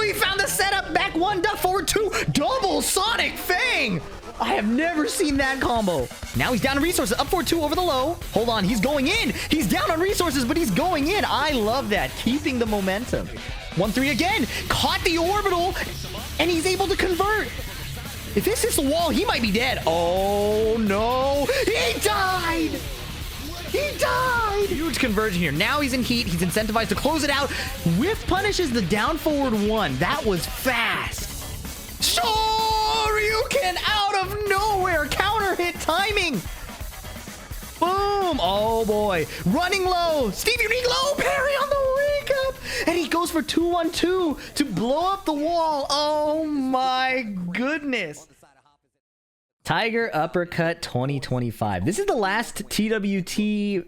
he found the setup. Back one, duck forward two. Double Sonic Fang. I have never seen that combo. Now he's down on resources. Up forward two over the low. Hold on. He's going in. He's down on resources, but he's going in. I love that. Keeping the momentum. 1-3 again. Caught the orbital, and he's able to convert. If this hits the wall, he might be dead. Oh, no. He died. He died. Huge conversion here. Now he's in heat. He's incentivized to close it out. Whiff punishes the down forward one. That was fast. Shoryuken out of nowhere. Counter hit timing. Boom. Oh, boy. Running low. Steve, unique low parry on the wake up. And he goes for 2-1-2 to blow up the wall. Oh, my goodness. Thaiger Uppercut 2025. This is the last TWT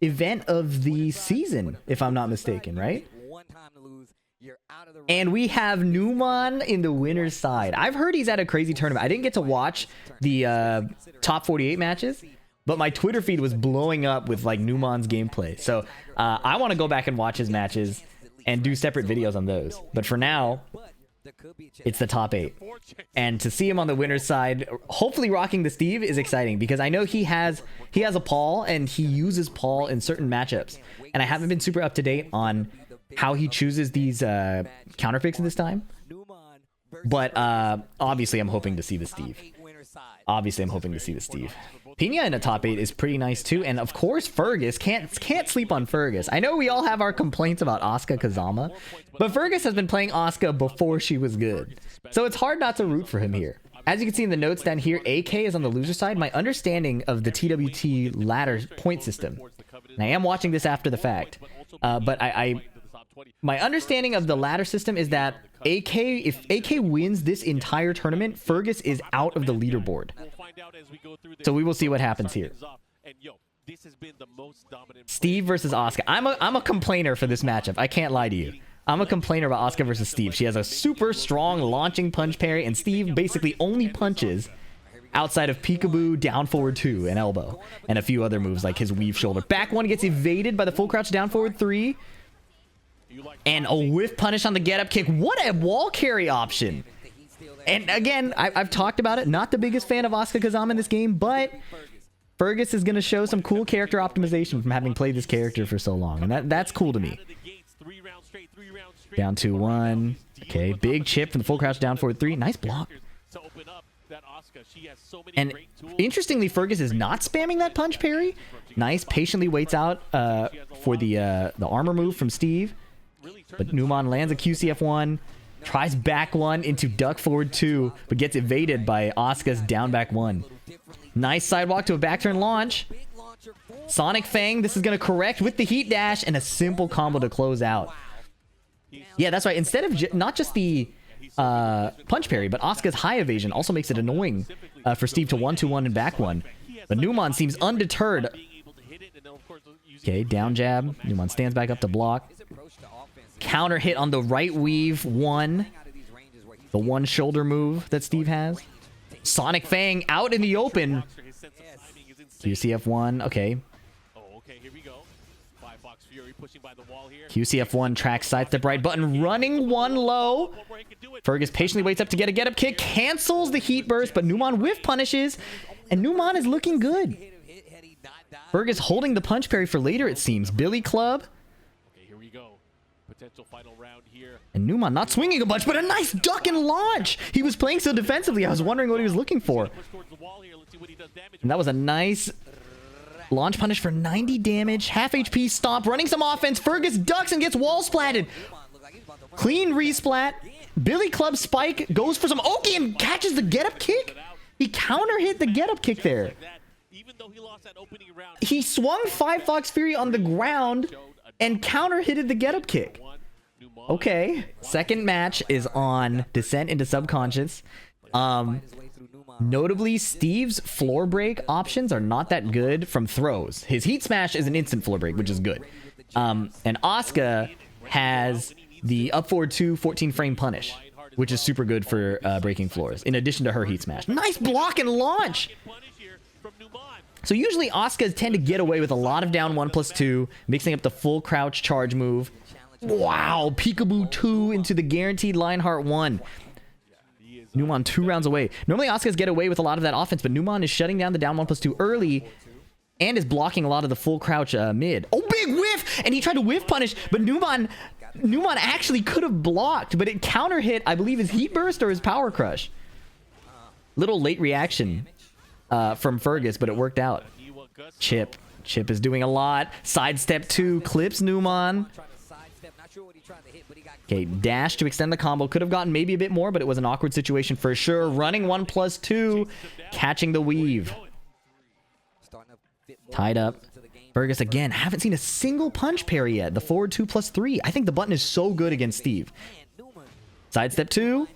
event of the season, if I'm not mistaken, right? And we have Numan in the winner's side. I've heard he's at a crazy tournament. I didn't get to watch the top 48 matches, but my Twitter feed was blowing up with like Numan's gameplay. So I want to go back and watch his matches and do separate videos on those. But for now, it's the top 8. And to see him on the winner's side, hopefully rocking the Steve, is exciting because I know he has a Paul and he uses Paul in certain matchups. And I haven't been super up to date on how he chooses these counter picks this time. But obviously I'm hoping to see the Steve. Pinya in the top 8 is pretty nice too. And of course Fergus, can't sleep on Fergus. I know we all have our complaints about Asuka Kazama, but Fergus has been playing Asuka before she was good. So it's hard not to root for him here. As you can see in the notes down here, AK is on the loser side. My understanding of the TWT ladder point system, and I am watching this after the fact, but my understanding of the ladder system is that if AK wins this entire tournament, Fergus is out of the leaderboard. So we will see what happens here. Steve versus Asuka. I'm a complainer for this matchup. I can't lie to you. I'm a complainer about Asuka versus Steve. She has a super strong launching punch parry, and Steve basically only punches outside of peekaboo, down forward 2, and elbow, and a few other moves like his weave shoulder. Back one gets evaded by the full crouch down forward 3. And a whiff punish on the get up kick. What a wall carry option. And again, I've talked about it. Not the biggest fan of Asuka Kazama in this game, but Fergus is going to show some cool character optimization from having played this character for so long. And that's cool to me. Down 2-1. Okay, big chip from the full crouch down forward 3. Nice block. And interestingly, Fergus is not spamming that punch parry. Nice, patiently waits out for the armor move from Steve. But Numan lands a QCF1, tries back 1 into duck forward 2, but gets evaded by Asuka's down back 1. Nice sidewalk to a back turn launch. Sonic Fang, this is going to correct with the heat dash and a simple combo to close out. Yeah, that's right. Instead of not just the punch parry, but Asuka's high evasion also makes it annoying for Steve to 1-2-1 and back 1. But Numan seems undeterred. Okay, down jab. Numan stands back up to block. Counter hit on the right weave 1. The one shoulder move that Steve has. Sonic Fang out in the open. QCF1. Okay. QCF1 track sidestep right button. Running 1 low. Fergus patiently waits up to get a get-up kick. Cancels the heat burst, but Numan whiff punishes. And Numan is looking good. Fergus holding the punch parry for later, it seems. Billy Club. And Numan not swinging a bunch, but a nice duck and launch. He was playing so defensively, I was wondering what he was looking for. And that was a nice launch punish for 90 damage. Half HP stomp, running some offense. Fergus ducks and gets wall splatted. Clean resplat. Billy Club spike goes for some Oki and catches the get-up kick. He counter hit the get-up kick there. He swung 5 Fox Fury on the ground and counter hitted the get-up kick. Okay, second match is on Descent into Subconscious. Notably, Steve's floor break options are not that good from throws. His heat smash is an instant floor break, which is good. And Asuka has the up forward 2 14 frame punish, which is super good for breaking floors, in addition to her heat smash. Nice block and launch! So usually Asukas tend to get away with a lot of down 1+2, mixing up the full crouch charge move. Wow, peekaboo 2 into the guaranteed Lionheart 1. Numan 2 rounds away. Normally Asuka's get away with a lot of that offense, but Numan is shutting down the down 1+2 early and is blocking a lot of the full crouch mid. Oh, big whiff! And he tried to whiff punish, but Numan actually could have blocked, but it counter hit, I believe, his heat burst or his power crush. Little late reaction from Fergus, but it worked out. Chip is doing a lot. Sidestep 2 clips Numan. Okay, dash to extend the combo. Could have gotten maybe a bit more, but it was an awkward situation for sure. Running 1+2, catching the weave. Tied up. Fergus again. Haven't seen a single punch parry yet. The forward 2+3. I think the button is so good against Steve. Sidestep 2.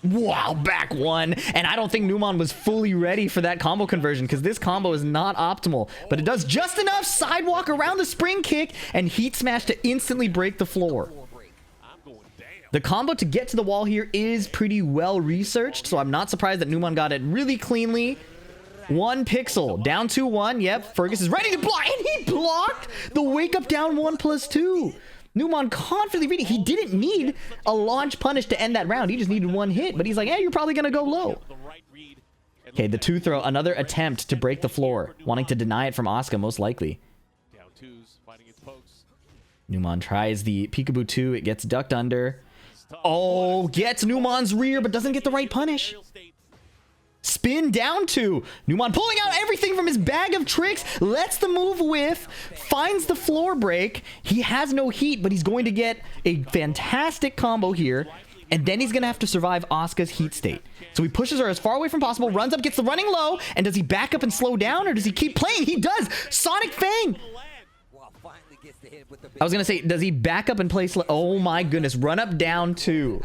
Wow, back 1. And I don't think Numan was fully ready for that combo conversion because this combo is not optimal. But it does just enough. Sidewalk around the spring kick and heat smash to instantly break the floor. The combo to get to the wall here is pretty well researched, so I'm not surprised that Numan got it really cleanly. 1 pixel. Down 2-1. Yep, Fergus is ready to block. And he blocked the wake up down 1+2. Numan confidently reading. He didn't need a launch punish to end that round. He just needed 1 hit. But he's like, yeah, you're probably going to go low. Okay, the 2 throw. Another attempt to break the floor. Wanting to deny it from Asuka, most likely. Numan tries the peekaboo 2. It gets ducked under. Oh, gets Numan's rear, but doesn't get the right punish. Spin down 2. Numan pulling out everything from his bag of tricks. Lets the move whiff. Finds the floor break. He has no heat, but he's going to get a fantastic combo here. And then he's going to have to survive Asuka's heat state. So he pushes her as far away from possible. Runs up, gets the running low. And does he back up and slow down? Or does he keep playing? He does. Sonic Fang. I was going to say, does he back up and play slow? Oh my goodness. Run up down 2.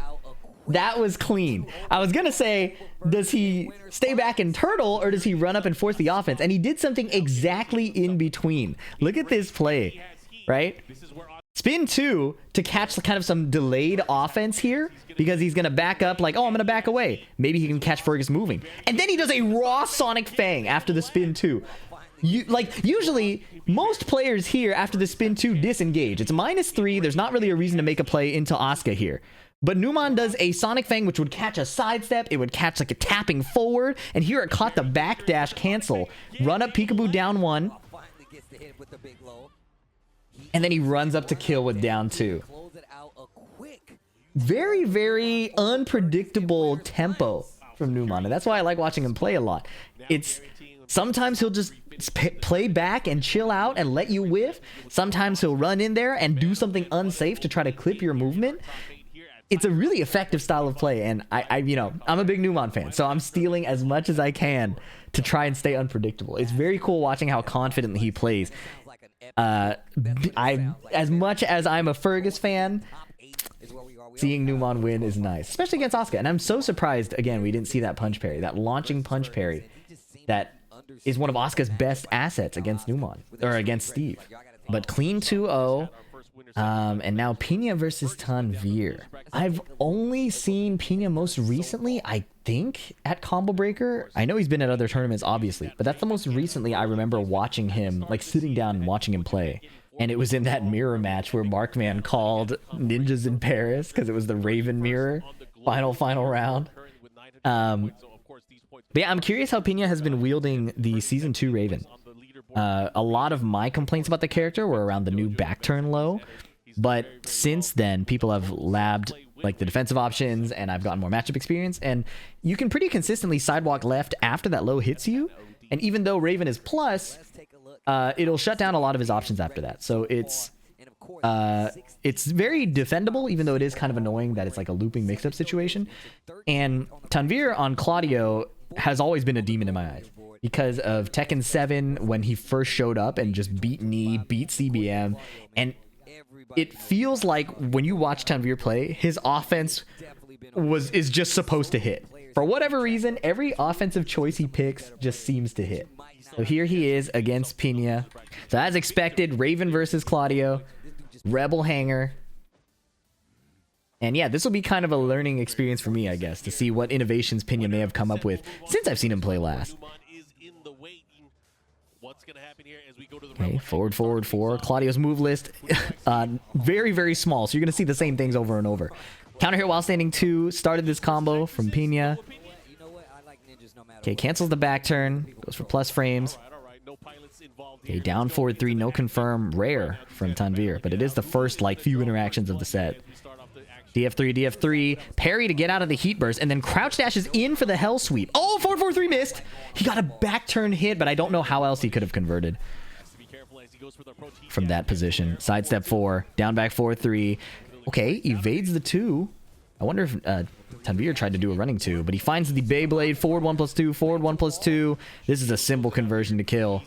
That was clean. I was going to say, does he stay back and turtle or does he run up and force the offense? And he did something exactly in between. Look at this play, right? Spin 2 to catch kind of some delayed offense here because he's going to back up like, oh, I'm going to back away. Maybe he can catch Fergus moving. And then he does a raw Sonic Fang after the spin 2. Usually, most players here after the spin 2 disengage. It's -3. There's not really a reason to make a play into Asuka here. But Numan does a Sonic Fang, which would catch a sidestep. It would catch like a tapping forward. And here it caught the backdash cancel. Run up peekaboo down 1. And then he runs up to kill with down 2. Very, very unpredictable tempo from Numan. And that's why I like watching him play a lot. It's sometimes he'll just play back and chill out and let you whiff. Sometimes he'll run in there and do something unsafe to try to clip your movement. It's a really effective style of play, and I'm a big Numan fan, so I'm stealing as much as I can to try and stay unpredictable. It's very cool watching how confidently he plays. As much as I'm a Fergus fan, seeing Numan win is nice, especially against Asuka. And I'm so surprised, again, we didn't see that punch parry, that launching punch parry that is one of Asuka's best assets against Numan, or against Steve. But clean 2-0. And now Pinya versus Tanveer. I've only seen Pinya most recently, I think, at Combo Breaker. I know he's been at other tournaments, obviously, but that's the most recently I remember watching him, like sitting down and watching him play. And it was in that mirror match where Markman called Ninjas in Paris because it was the Raven mirror final round. But yeah, I'm curious how Pinya has been wielding the Season 2 Raven. A lot of my complaints about the character were around the new back turn low, but since then people have labbed like the defensive options and I've gotten more matchup experience, and you can pretty consistently sidewalk left after that low hits you, and even though Raven is plus, it'll shut down a lot of his options after that. So it's very defendable, even though it is kind of annoying that it's like a looping mix-up situation. And Tanveer on Claudio has always been a demon in my eyes because of Tekken 7 when he first showed up and just beat Knee, beat CBM, and it feels like when you watch Tanveer play, his offense is just supposed to hit. For whatever reason, every offensive choice he picks just seems to hit. So here he is against Pinya. So as expected, Raven versus Claudio, Rebel Hanger. And yeah, this will be kind of a learning experience for me, I guess, to see what innovations Pinya may have come up with since I've seen him play last. Okay, forward, forward, forward. Claudio's move list, very, very small. So you're going to see the same things over and over. Counter hit while standing 2. Started this combo from Pinya. Okay, cancels the back turn. Goes for plus frames. Okay, down forward 3. No confirm. Rare from Tanveer. But it is the first, like, few interactions of the set. DF3, DF3. Parry to get out of the heat burst. And then crouch dashes in for the hell sweep. Oh, 4-4-3 missed. He got a back turn hit, but I don't know how else he could have converted from that position. Sidestep 4. Down back 4-3. Okay, evades the 2. I wonder if Tanveer tried to do a running 2, but he finds the Beyblade. Forward 1+2, forward 1+2. This is a simple conversion to kill.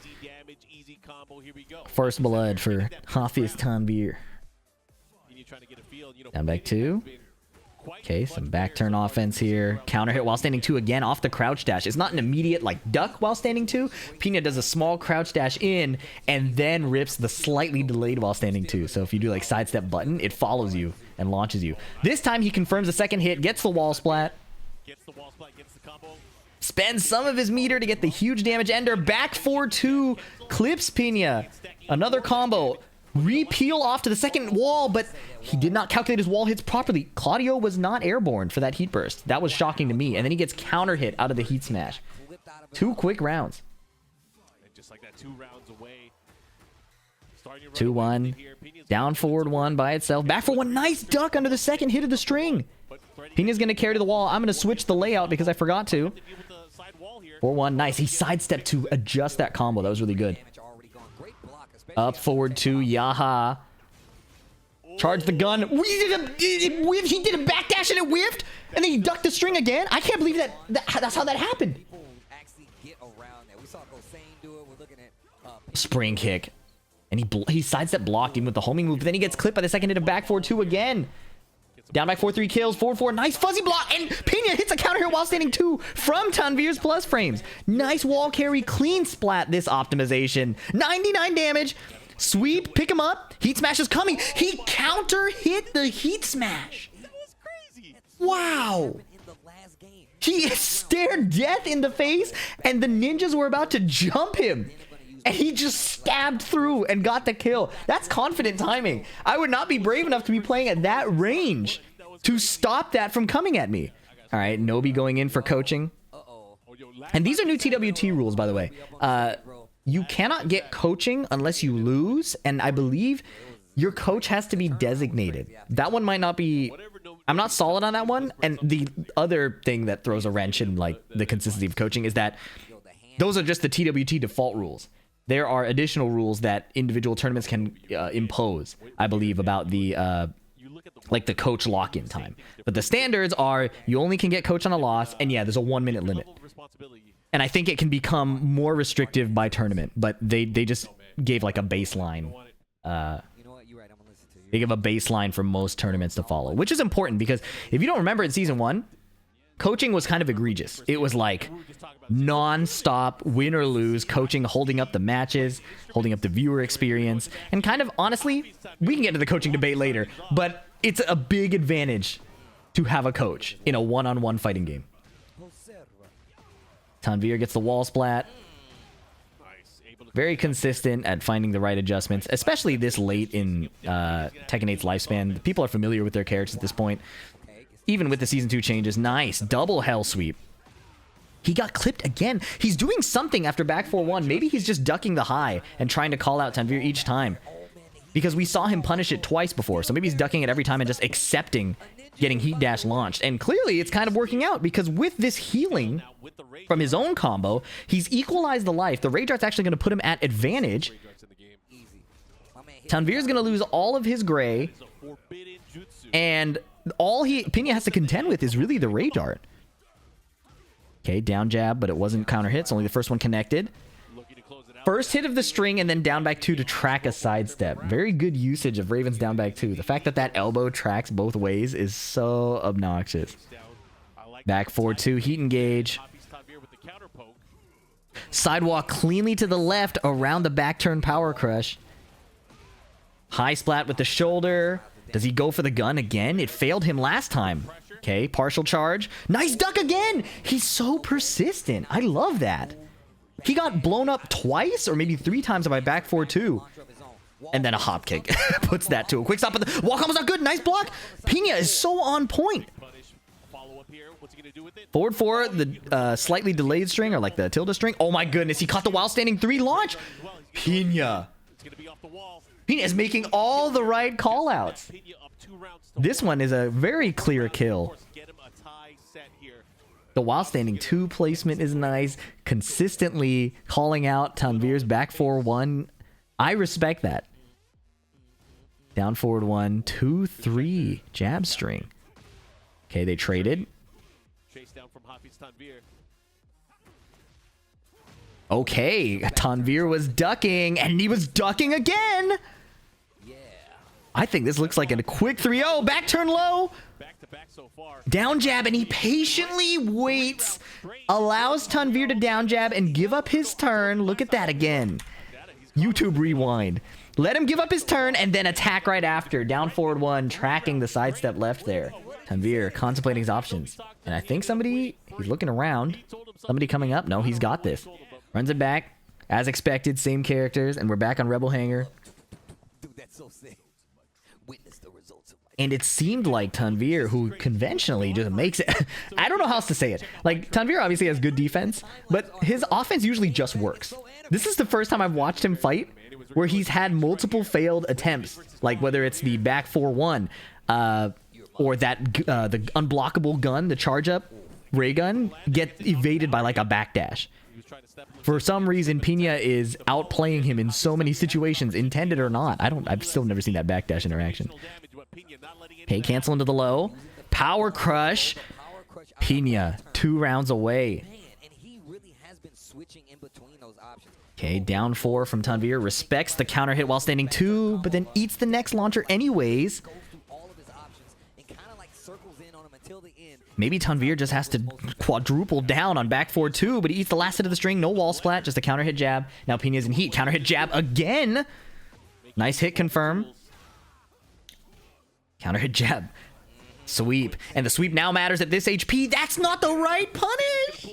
First blood for Hafiz Tanveer. Down back 2. Okay, some back turn offense here. Counter hit while standing 2 again off the crouch dash. It's not an immediate like duck while standing 2. Pinya does a small crouch dash in and then rips the slightly delayed while standing 2. So if you do like sidestep button, it follows you and launches you. This time he confirms the second hit, gets the wall splat. Spends some of his meter to get the huge damage ender. Back 4-2 clips Pinya. Another combo. Repeal off to the second wall, but he did not calculate his wall hits properly. Claudio was not airborne for that heat burst. That was shocking to me. And then he gets counter hit out of the heat smash. 2 quick rounds. 2-1. Down forward 1 by itself. Back for 1. Nice duck under the second hit of the string. Pinya's going to carry to the wall. I'm going to switch the layout because I forgot to. 4-1. Nice. He sidestepped to adjust that combo. That was really good. Up forward 2, Yaha. Charge the gun. He did a backdash and it whiffed, and then he ducked the string again. I can't believe that's how that happened. Spring kick, and he sidestep blocked even with the homing move. But then he gets clipped by the second hit of back 4-2 again. Down back 4-3 kills. 4-4. Nice fuzzy block, and Pinya hits a counter hit while standing 2 from Tanveer's plus frames. Nice wall carry, clean splat. This optimization. 99 damage. Sweep, pick him up. Heat smash is coming. He counter hit the heat smash. That was crazy. Wow. He stared death in the face, and the ninjas were about to jump him. And he just stabbed through and got the kill. That's confident timing. I would not be brave enough to be playing at that range to stop that from coming at me. All right, Nobi going in for coaching. And these are new TWT rules, by the way. You cannot get coaching unless you lose, and I believe your coach has to be designated. That one might not be... I'm not solid on that one. And the other thing that throws a wrench in like the consistency of coaching is that those are just the TWT default rules. There are additional rules that individual tournaments can impose, I believe, about the like the coach lock-in time. But the standards are you only can get coach on a loss, and yeah, there's a 1-minute limit. And I think it can become more restrictive by tournament, but they just gave like a baseline. They give a baseline for most tournaments to follow, which is important because if you don't remember in Season 1, coaching was kind of egregious. It was like non-stop win or lose coaching, holding up the matches, holding up the viewer experience, and kind of honestly, we can get to the coaching debate later, but it's a big advantage to have a coach in a one-on-one fighting game. Tanveer gets the wall splat. Very consistent at finding the right adjustments, especially this late in Tekken 8's lifespan. People are familiar with their characters at this point. Even with the Season 2 changes. Nice. Double hell sweep. He got clipped again. He's doing something after back 4-1. Maybe he's just ducking the high and trying to call out Tanveer each time. Because we saw him punish it twice before. So maybe he's ducking it every time and just accepting getting heat dash launched. And clearly it's kind of working out because with this healing from his own combo, he's equalized the life. The Rage Art's actually going to put him at advantage. Tanveer's going to lose all of his gray. And all Pinya has to contend with is really the Rage Art. Okay, down jab, but it wasn't counter hits. Only the first one connected. First hit of the string and then down back 2 to track a sidestep. Very good usage of Raven's down back 2. The fact that that elbow tracks both ways is so obnoxious. Back 4-2, heat engage. Sidewalk cleanly to the left around the back turn power crush. High splat with the shoulder. Does he go for the gun again? It failed him last time. Okay, partial charge. Nice duck again! He's so persistent. I love that. He got blown up twice or maybe 3 times by back 4-2. And then a hop kick puts that to a quick stop. But the wall combo's not good. Nice block. Pinya is so on point. Forward 4, the slightly delayed string, or like the tilde string. Oh my goodness, he caught the while standing 3 launch. Pinya is making all the right call outs. This one is a very clear kill. The while standing 2 placement is nice. Consistently calling out Tanveer's back 4-1. I respect that. Down forward 1, 2-3 jab string. Okay, they traded. Chase down from Hafiz Tanveer. Okay, Tanveer was ducking, and he was ducking again. Yeah. I think this looks like a quick 3-0. Back turn low. Down jab, and he patiently waits. Allows Tanveer to down jab and give up his turn. Look at that again. YouTube rewind. Let him give up his turn and then attack right after. Down forward 1, tracking the sidestep left there. Tanveer contemplating his options. And I think somebody, he's looking around. Somebody coming up. No, he's got this. Runs it back. As expected, same characters. And we're back on Rebel Hangar. And it seemed like Tanveer, who conventionally just makes it... I don't know how else to say it. Like, Tanveer obviously has good defense, but his offense usually just works. This is the first time I've watched him fight where he's had multiple failed attempts. Like, whether it's the back 4-1, or that the unblockable gun, the charge up ray gun, get evaded by like a backdash. For some reason, Pinya is outplaying him in so many situations, intended or not. I've still never seen that backdash interaction. Okay, cancel into the low. Power crush. Pinya, 2 rounds away. Okay, down 4 from Tanveer. Respects the counter hit while standing 2, but then eats the next launcher anyways. Maybe Tanveer just has to quadruple down on back 4-2, but he eats the last hit of the string. No wall splat, just a counter hit jab. Now Pinya's in heat. Counter hit jab again. Nice hit confirm. Counter hit jab. Sweep. And the sweep now matters at this HP. That's not the right punish.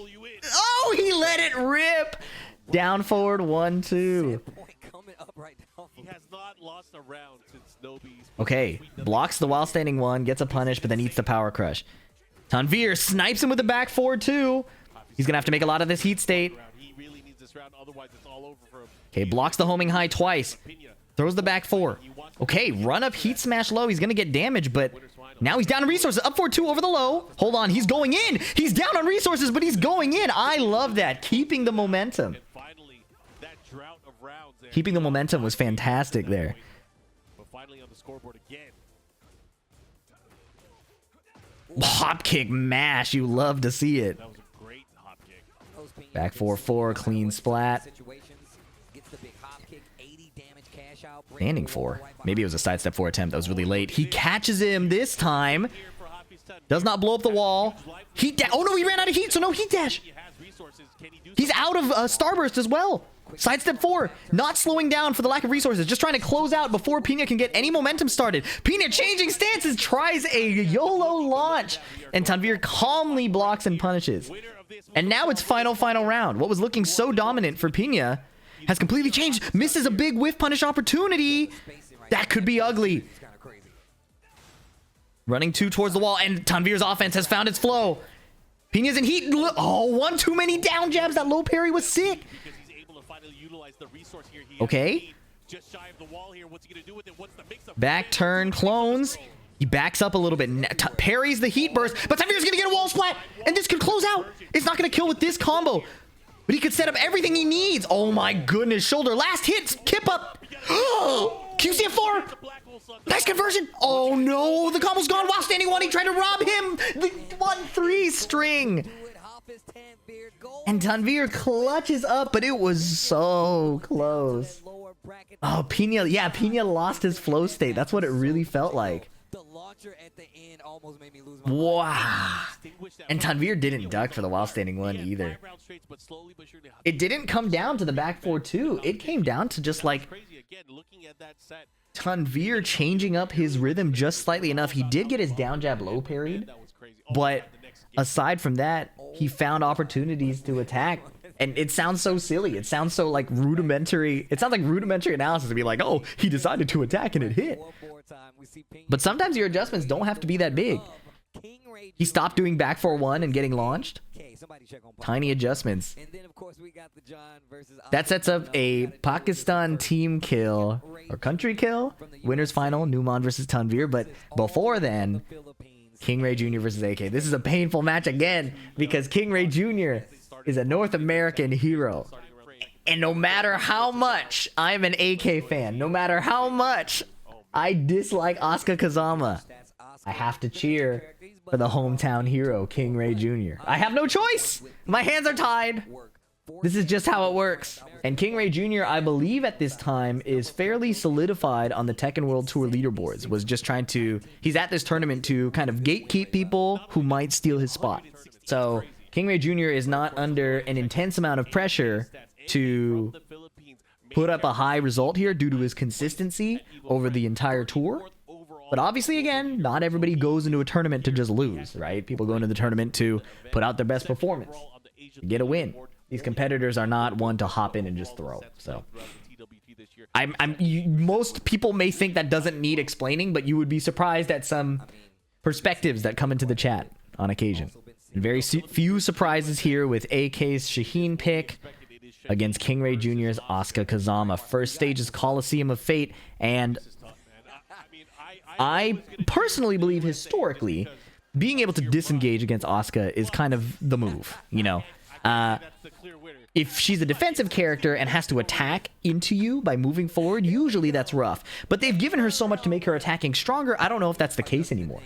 Oh, he let it rip. Down forward 1-2. Okay, blocks the while standing 1, gets a punish, but then eats the power crush. Tanveer snipes him with the back 4-2. He's gonna have to make a lot of this heat state. Okay, blocks the homing high twice. Throws the back 4. Okay, run up heat smash low. He's gonna get damage, but now he's down in resources. Up 4-2 over the low. Hold on, he's going in. He's down on resources, but he's going in. I love that. Keeping the momentum. Keeping the momentum was fantastic there. Hop kick mash. You love to see it. Back 4-4. Clean splat. Standing 4. Maybe it was a sidestep 4 attempt. That was really late. He catches him this time. Does not blow up the wall. Heat dash. Oh no, he ran out of heat, so no heat dash. He's out of starburst as well. Sidestep 4, not slowing down for the lack of resources, just trying to close out before Pinya can get any momentum started. Pinya changing stances, tries a YOLO launch, and Tanveer calmly blocks and punishes. And now it's final round. What was looking so dominant for Pinya has completely changed. Misses a big whiff punish opportunity. That could be ugly. Running 2 towards the wall, and Tanveer's offense has found its flow. Pinya's in heat. Oh, 1 too many down jabs. That low parry was sick. Okay. Back turn clones. He backs up a little bit. Parries the heat burst, but Tanveer's gonna get a wall splat, and this could close out. It's not gonna kill with this combo, but he could set up everything he needs. Oh my goodness, shoulder. Last hit, kip up. QCF4. Nice conversion. Oh no, the combo's gone while standing 1. He tried to rob him. The 1-3 string. And Tanveer clutches up, but it was so close. Oh, Pinya. Yeah, Pinya lost his flow state. That's what it really felt like. Wow. And Tanveer didn't duck for the while standing 1 either. It didn't come down to the back 4-2. It came down to just like Tanveer changing up his rhythm just slightly enough. He did get his down jab low parried, but aside from that, he found opportunities to attack. And it sounds so silly. It sounds so like rudimentary. It sounds like rudimentary analysis to be like, oh, he decided to attack and it hit. But sometimes your adjustments don't have to be that big. He stopped doing back 4-1 and getting launched. Tiny adjustments. That sets up a Pakistan team kill or country kill. Winners final, Numan versus Tanveer. But before then, KingReyJR versus AK. This is a painful match again because KingReyJR is a North American hero. And no matter how much I'm an AK fan, no matter how much I dislike Asuka Kazama, I have to cheer for the hometown hero, KingReyJR. I have no choice. My hands are tied. This is just how it works. And KingReyJR, I believe at this time, is fairly solidified on the Tekken World Tour leaderboards. Was just trying to... He's at this tournament to kind of gatekeep people who might steal his spot. So KingReyJR is not under an intense amount of pressure to put up a high result here due to his consistency over the entire tour. But obviously, again, not everybody goes into a tournament to just lose, right? People go into the tournament to put out their best performance, to get a win. These competitors are not one to hop in and just throw. So, most people may think that doesn't need explaining, but you would be surprised at some perspectives that come into the chat on occasion. And very few surprises here with AK's Shaheen pick against KingReyJR's Asuka Kazama. First stage is Coliseum of Fate, and I personally believe historically being able to disengage against Asuka is kind of the move, you know. If she's a defensive character and has to attack into you by moving forward, usually that's rough. But they've given her so much to make her attacking stronger, I don't know if that's the case anymore.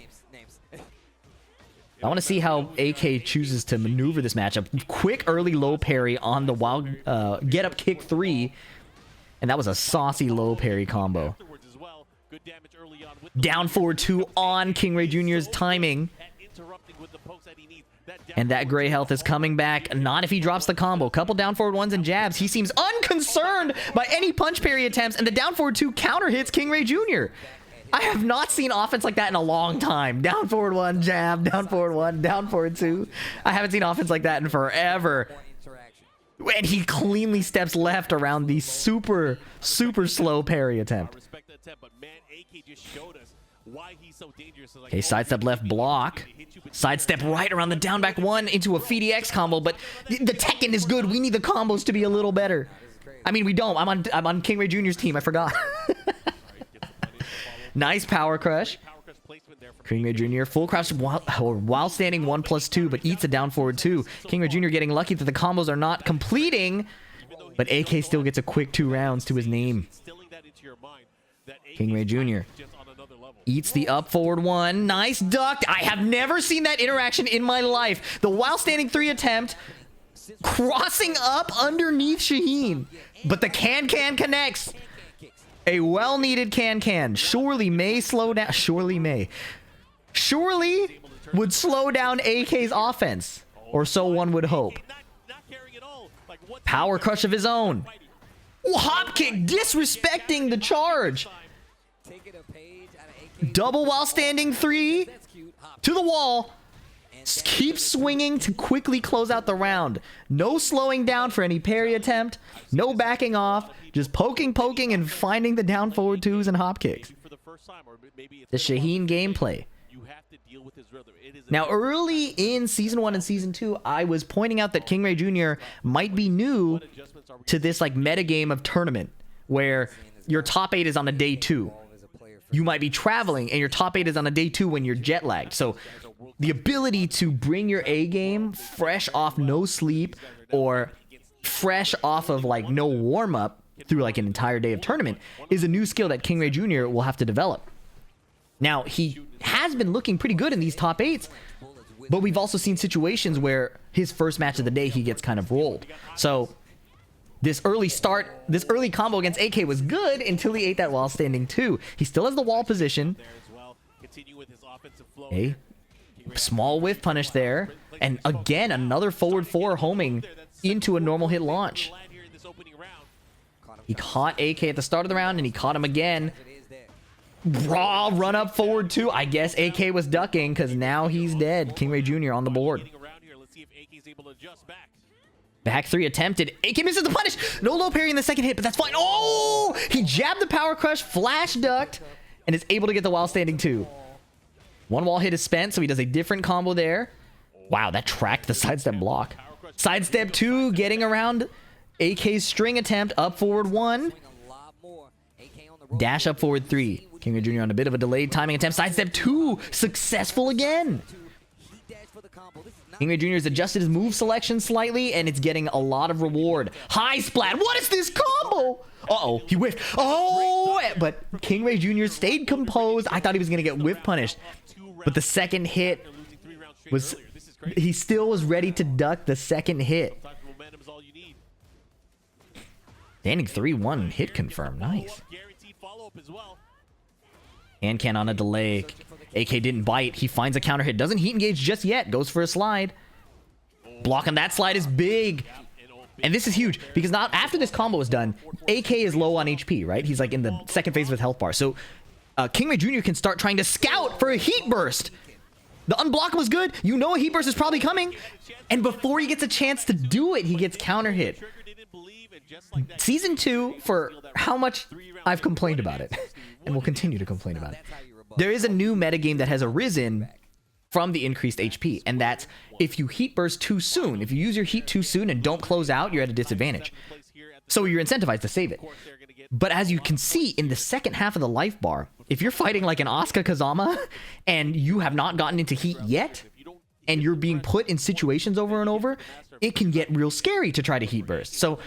I want to see how AK chooses to maneuver this matchup. Quick early low parry on the wild get up kick 3. And that was a saucy low parry combo. Down forward 2 on KingReyJR's timing. And that gray health is coming back. Not if he drops the combo. Couple down forward 1s and jabs. He seems unconcerned by any punch parry attempts. And the down forward 2 counter hits KingReyJR. I have not seen offense like that in a long time. Down forward 1, jab, down forward 1, down forward 2. I haven't seen offense like that in forever. And he cleanly steps left around the super slow parry attempt. Okay, sidestep left block. Sidestep right around the down back 1 into a FDX combo, but the Tekken is good. We need the combos to be a little better. I mean, we don't. I'm on KingReyJR's team. I forgot. Nice power crush. KingReyJR full crouch while standing 1+2, but eats a down forward 2. KingReyJR getting lucky that the combos are not completing, but AK still gets a quick 2 rounds to his name. KingReyJR eats the up forward 1. Nice duck. I have never seen that interaction in my life. The while standing 3 attempt, crossing up underneath Shaheen, but the can connects. A well-needed can. Surely may slow down. Surely would slow down AK's offense. Or so one would hope. Power crush of his own. Hop kick disrespecting the charge. Double while standing 3 to the wall. Keep swinging to quickly close out the round. No slowing down for any parry attempt. No backing off. Just poking, and finding the down forward 2s and hop kicks. The Shaheen gameplay. Now, early in Season 1 and Season 2, I was pointing out that KingReyJR might be new to this like metagame of tournament, where your top 8 is on a day 2. You might be traveling, and your top 8 is on a day 2 when you're jet lagged. So the ability to bring your A game fresh off no sleep or fresh off of like no warm up through like an entire day of tournament is a new skill that KingReyJR will have to develop. Now, he has been looking pretty good in these top 8s, but we've also seen situations where his first match of the day he gets kind of rolled. So this early combo against AK was good until he ate that while standing 2. He still has the wall position. Okay. Small whiff punish there. And again, another forward 4 homing into a normal hit launch. He caught AK at the start of the round, and he caught him again. Raw run up forward 2. I guess AK was ducking because now he's dead. KingReyJR on the board. Back 3 attempted. AK misses the punish. No low parry in the second hit, but that's fine. Oh! He jabbed the power crush, flash ducked, and is able to get the while standing 2. One wall hit is spent, so he does a different combo there. Wow, that tracked the sidestep block. Sidestep 2, getting around AK's string attempt. Up forward 1. Dash up forward 3. KingReyJR on a bit of a delayed timing attempt. Sidestep 2, successful again. KingReyJR has adjusted his move selection slightly, and it's getting a lot of reward. High splat. What is this combo? Uh-oh, he whiffed. Oh, but KingReyJR stayed composed. I thought he was going to get whiff punished. But the second hit was... He still was ready to duck the second hit. Standing 3-1, hit confirmed. Nice. And can on a delay. AK didn't bite. He finds a counter hit. Doesn't heat engage just yet. Goes for a slide. Blocking that slide is big. And this is huge because not after this combo is done, AK is low on HP, right? He's like in the second phase with health bar. So KingReyJR can start trying to scout for a heat burst. The unblock was good. You know a heat burst is probably coming. And before he gets a chance to do it, he gets counter hit. Season 2, for how much I've complained about it, and will continue to complain about it, there is a new metagame that has arisen from the increased HP, and that's if you heat burst too soon, if you use your heat too soon and don't close out, you're at a disadvantage. So you're incentivized to save it. But as you can see in the second half of the life bar, if you're fighting like an Asuka Kazama and you have not gotten into heat yet, and you're being put in situations over and over, it can get real scary to try to heat burst. So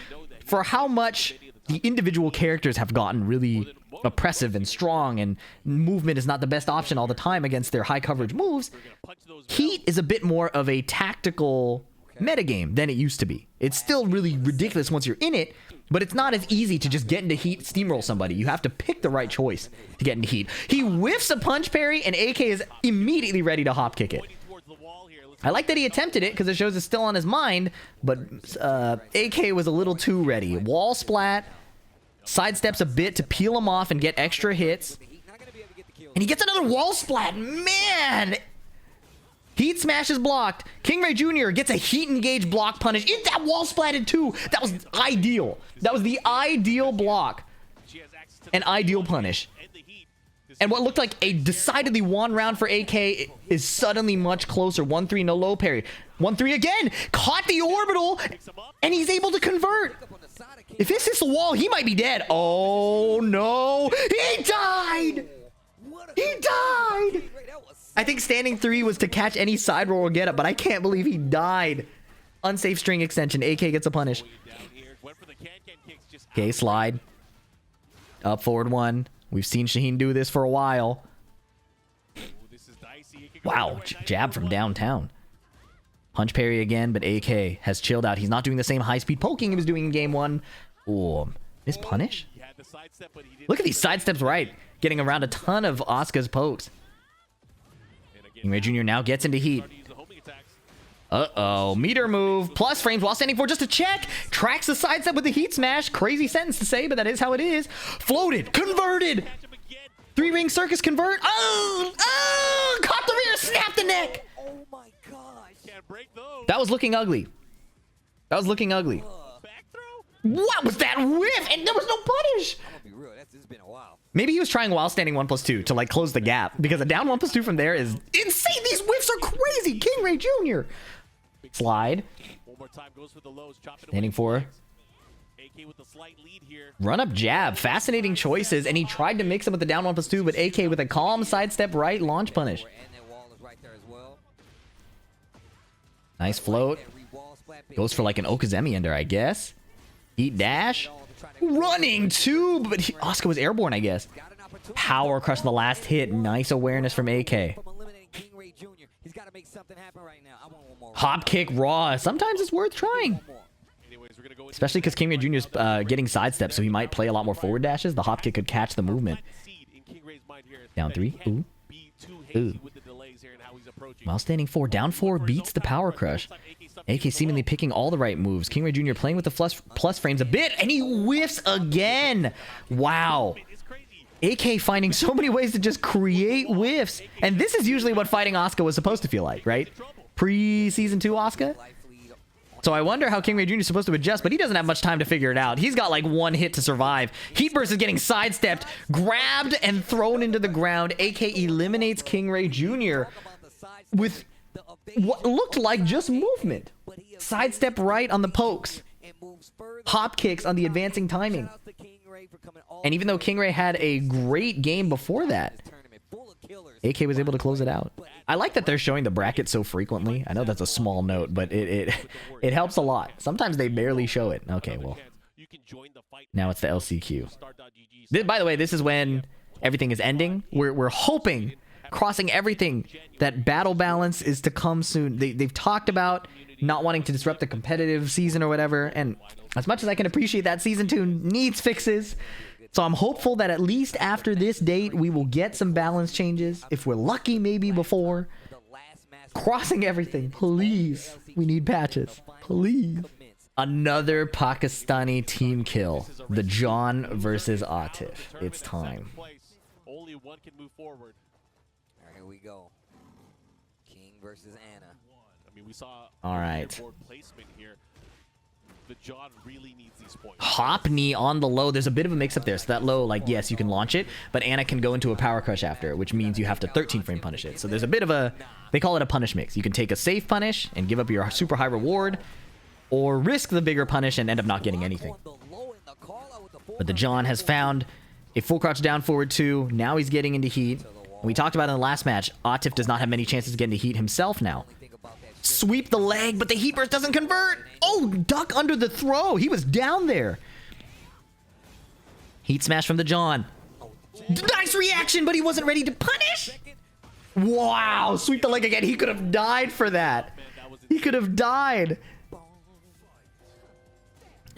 for how much the individual characters have gotten really oppressive and strong, and movement is not the best option all the time against their high coverage moves, heat is a bit more of a tactical metagame than it used to be. It's still really ridiculous once you're in it, but it's not as easy to just get into heat, steamroll somebody. You have to pick the right choice to get into heat. He whiffs a punch parry, and AK is immediately ready to hop kick it. I like that he attempted it because it shows it's still on his mind, but AK was a little too ready. Wall splat, sidesteps a bit to peel him off and get extra hits. And he gets another wall splat. Man! Heat smash is blocked. KingReyJR gets a heat engage block punish. Is that wall splatted too? That was ideal. That was the ideal block. An ideal punish. And what looked like a decidedly one round for AK is suddenly much closer. 1-3, no low parry. 1-3 again. Caught the orbital, and he's able to convert. If this hits the wall, he might be dead. Oh, no. He died. He died. I think standing 3 was to catch any side roll or get up, but I can't believe he died. Unsafe string extension. AK gets a punish. Okay, slide. Up forward 1. We've seen Shaheen do this for a while. Wow, jab from downtown. Punch parry again, but AK has chilled out. He's not doing the same high-speed poking he was doing in game 1. Oh, miss punish? Look at these sidesteps right. Getting around a ton of Asuka's pokes. KingReyJR now gets into heat. Uh-oh, meter move, plus frames while standing for just a check. Tracks the sidestep with the heat smash. Crazy sentence to say, but that is how it is. Floated, converted. 3-ring circus convert. Oh, caught the rear, snapped the neck. Oh my gosh. That was looking ugly. That was looking ugly. What was that whiff? And there was no punish. I'm gonna be real, it's been a while. Maybe he was trying while standing 1+2 to like close the gap, because a down 1+2 from there is insane. These whiffs are crazy. KingReyJR. Slide. Standing 4. Run up jab. Fascinating choices, and he tried to mix them with the down 1+2, but AK with a calm sidestep right launch punish. Nice float. Goes for like an Okazemi ender, I guess. Heat dash. Running too, but Asuka was airborne, I guess. Power crush in the last hit. Nice awareness from AK. Hop kick raw. Sometimes it's worth trying. Especially because KingReyJR is getting sidestep, so he might play a lot more forward dashes. The hop kick could catch the movement. Down 3. Ooh. Ooh. While standing 4. Down 4 beats the power crush. AK seemingly picking all the right moves. KingReyJR playing with the plus frames a bit, and he whiffs again. Wow. AK finding so many ways to just create whiffs. And this is usually what fighting Asuka was supposed to feel like, right? Pre-season 2 Asuka. So I wonder how KingReyJR is supposed to adjust, but he doesn't have much time to figure it out. He's got like one hit to survive. Heat Burst is getting sidestepped, grabbed, and thrown into the ground. AK eliminates KingReyJR with what looked like just movement. Sidestep right on the pokes. Hop kicks on the advancing timing. And even though KingRey had a great game before that, AK was able to close it out. I like that they're showing the bracket so frequently. I know that's a small note, but it helps a lot. Sometimes they barely show it. Okay, well, now it's the LCQ. By the way, this is when everything is ending. We're hoping, crossing everything, that battle balance is to come soon. They've talked about not wanting to disrupt the competitive season or whatever, and as much as I can appreciate that, Season 2 needs fixes. So I'm hopeful that at least after this date, we will get some balance changes. If we're lucky, maybe before. Crossing everything, please. We need patches, please. Another Pakistani team kill. The John versus Atif. It's time. Only one can move forward. All right, here we go. King versus Anna. I mean, we saw all right. Placement here. The John really needs these points. Hop knee on the low. There's a bit of a mix-up there. So that low, like, yes, you can launch it, but Anna can go into a power crush after, which means you have to 13-frame punish it. So there's a bit of a, they call it a punish mix. You can take a safe punish and give up your super high reward, or risk the bigger punish and end up not getting anything. But the John has found a full crouch down forward 2. Now he's getting into heat. We talked about in the last match, Atif does not have many chances to get into heat himself now. Sweep the leg, but the heat burst doesn't convert. Oh, duck under the throw. He was down there. Heat smash from the John. Nice reaction, but he wasn't ready to punish. Wow, sweep the leg again. He could have died for that. He could have died.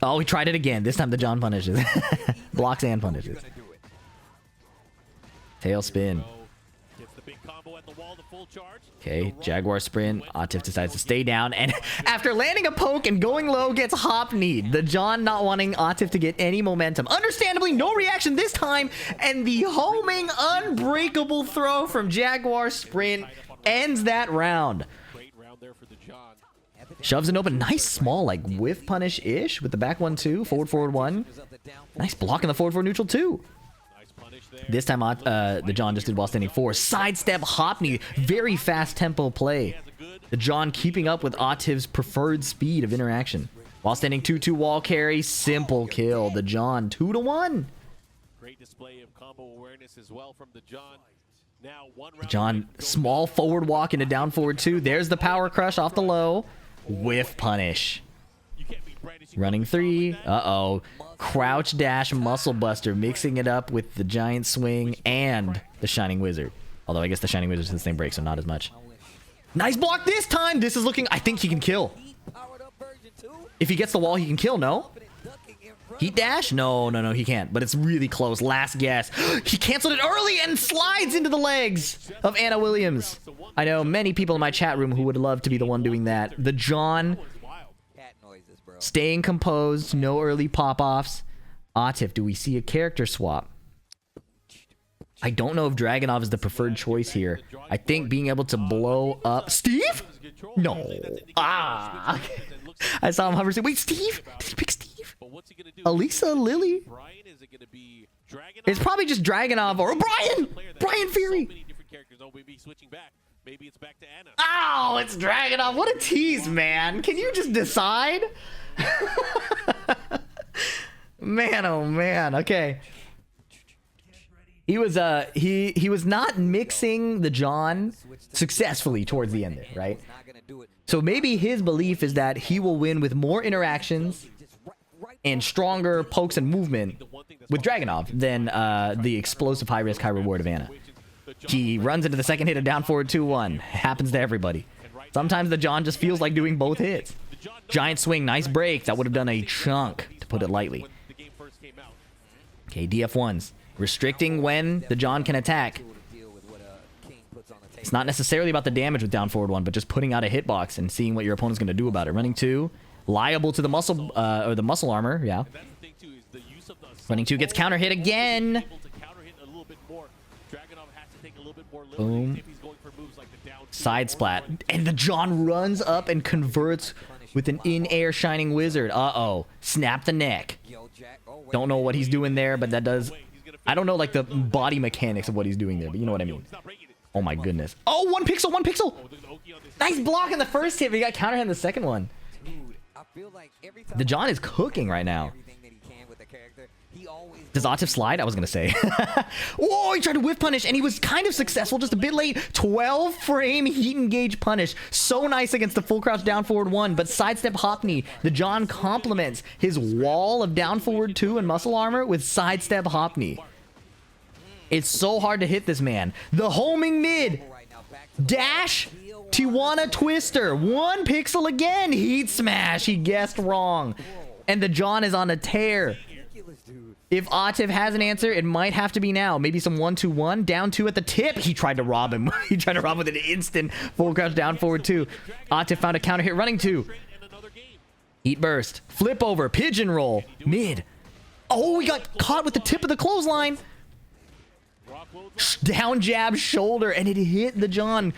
Oh, he tried it again. This time the John punishes. Blocks and punishes. Tail spin. Okay, Jaguar sprint. Atif decides to stay down, and after landing a poke and going low, gets hop kneed. The John not wanting Atif to get any momentum. Understandably, no reaction this time, and the homing unbreakable throw from Jaguar sprint ends that round. Shoves an open. Nice small, like, whiff punish-ish with the back 1-2. Forward 1. Nice block in the forward neutral 2. This time, the John just did while standing 4. Sidestep hop knee. Very fast tempo play. The John keeping up with Atif's preferred speed of interaction. While standing 2-2 wall carry. Simple kill. The John 2-1. Great display of combo awareness as well from the John. Now John, small forward walk into down forward 2. There's the power crush off the low. Whiff punish. Running 3. Uh-oh. Crouch dash muscle buster, mixing it up with the giant swing and the Shining Wizard. Although I guess the Shining Wizard's the same break, so not as much. Nice block this time. This is looking, I think he can kill. If he gets the wall, he can kill, no? Heat dash? No, he can't. But it's really close. Last guess. He canceled it early and slides into the legs of Anna Williams. I know many people in my chat room who would love to be the one doing that. The John staying composed, no early pop-offs. Atif, do we see a character swap? I don't know if Dragunov is the preferred choice here. I think being able to blow up... Steve? No. Ah. I saw him hover. Wait, Steve? Did he pick Steve? Elisa, Lily? It's probably just Dragunov or Brian! Brian Fury! Maybe it's back to Anna. Oh, it's Dragunov. What a tease, man. Can you just decide? Man, oh man. Okay. He was he was not mixing the John successfully towards the end there, right? So maybe his belief is that he will win with more interactions and stronger pokes and movement with Dragunov than the explosive high risk high reward of Anna. He runs into the second hit of down forward 2-1. Happens to everybody. Sometimes the John just feels like doing both hits. Giant swing, nice break. That would have done a chunk, to put it lightly. Okay, DF1s. Restricting when the John can attack. It's not necessarily about the damage with down forward 1, but just putting out a hitbox and seeing what your opponent's going to do about it. Running 2. Liable to the muscle, or the muscle armor, yeah. Running 2 gets counter hit again. Boom. Side splat. And the John runs up and converts with an in-air Shining Wizard. Uh-oh. Snap the neck. Don't know what he's doing there, but that does... I don't know, like, the body mechanics of what he's doing there, but you know what I mean. Oh, my goodness. Oh, 1 pixel, 1 pixel! Nice block in the first hit, but he got counter hit in the second one. The John is cooking right now. Does Atif slide? I was going to say. Whoa, he tried to whiff punish, and he was kind of successful, just a bit late. 12-frame heat engage punish. So nice against the full crouch down forward 1, but sidestep hop knee. The John complements his wall of down forward 2 and muscle armor with sidestep hop knee. It's so hard to hit this man. The homing mid. Dash. Tijuana Twister. 1 pixel again. Heat smash. He guessed wrong. And the John is on a tear. If Atif has an answer, it might have to be now. Maybe some 1-2-1. Down 2 at the tip. He tried to rob him. He tried to rob with an instant full crouch down forward 2. Atif found a counter hit running 2. Heat burst. Flip over. Pigeon roll. Mid. Oh, he got caught with the tip of the clothesline. Down jab shoulder, and it hit the John.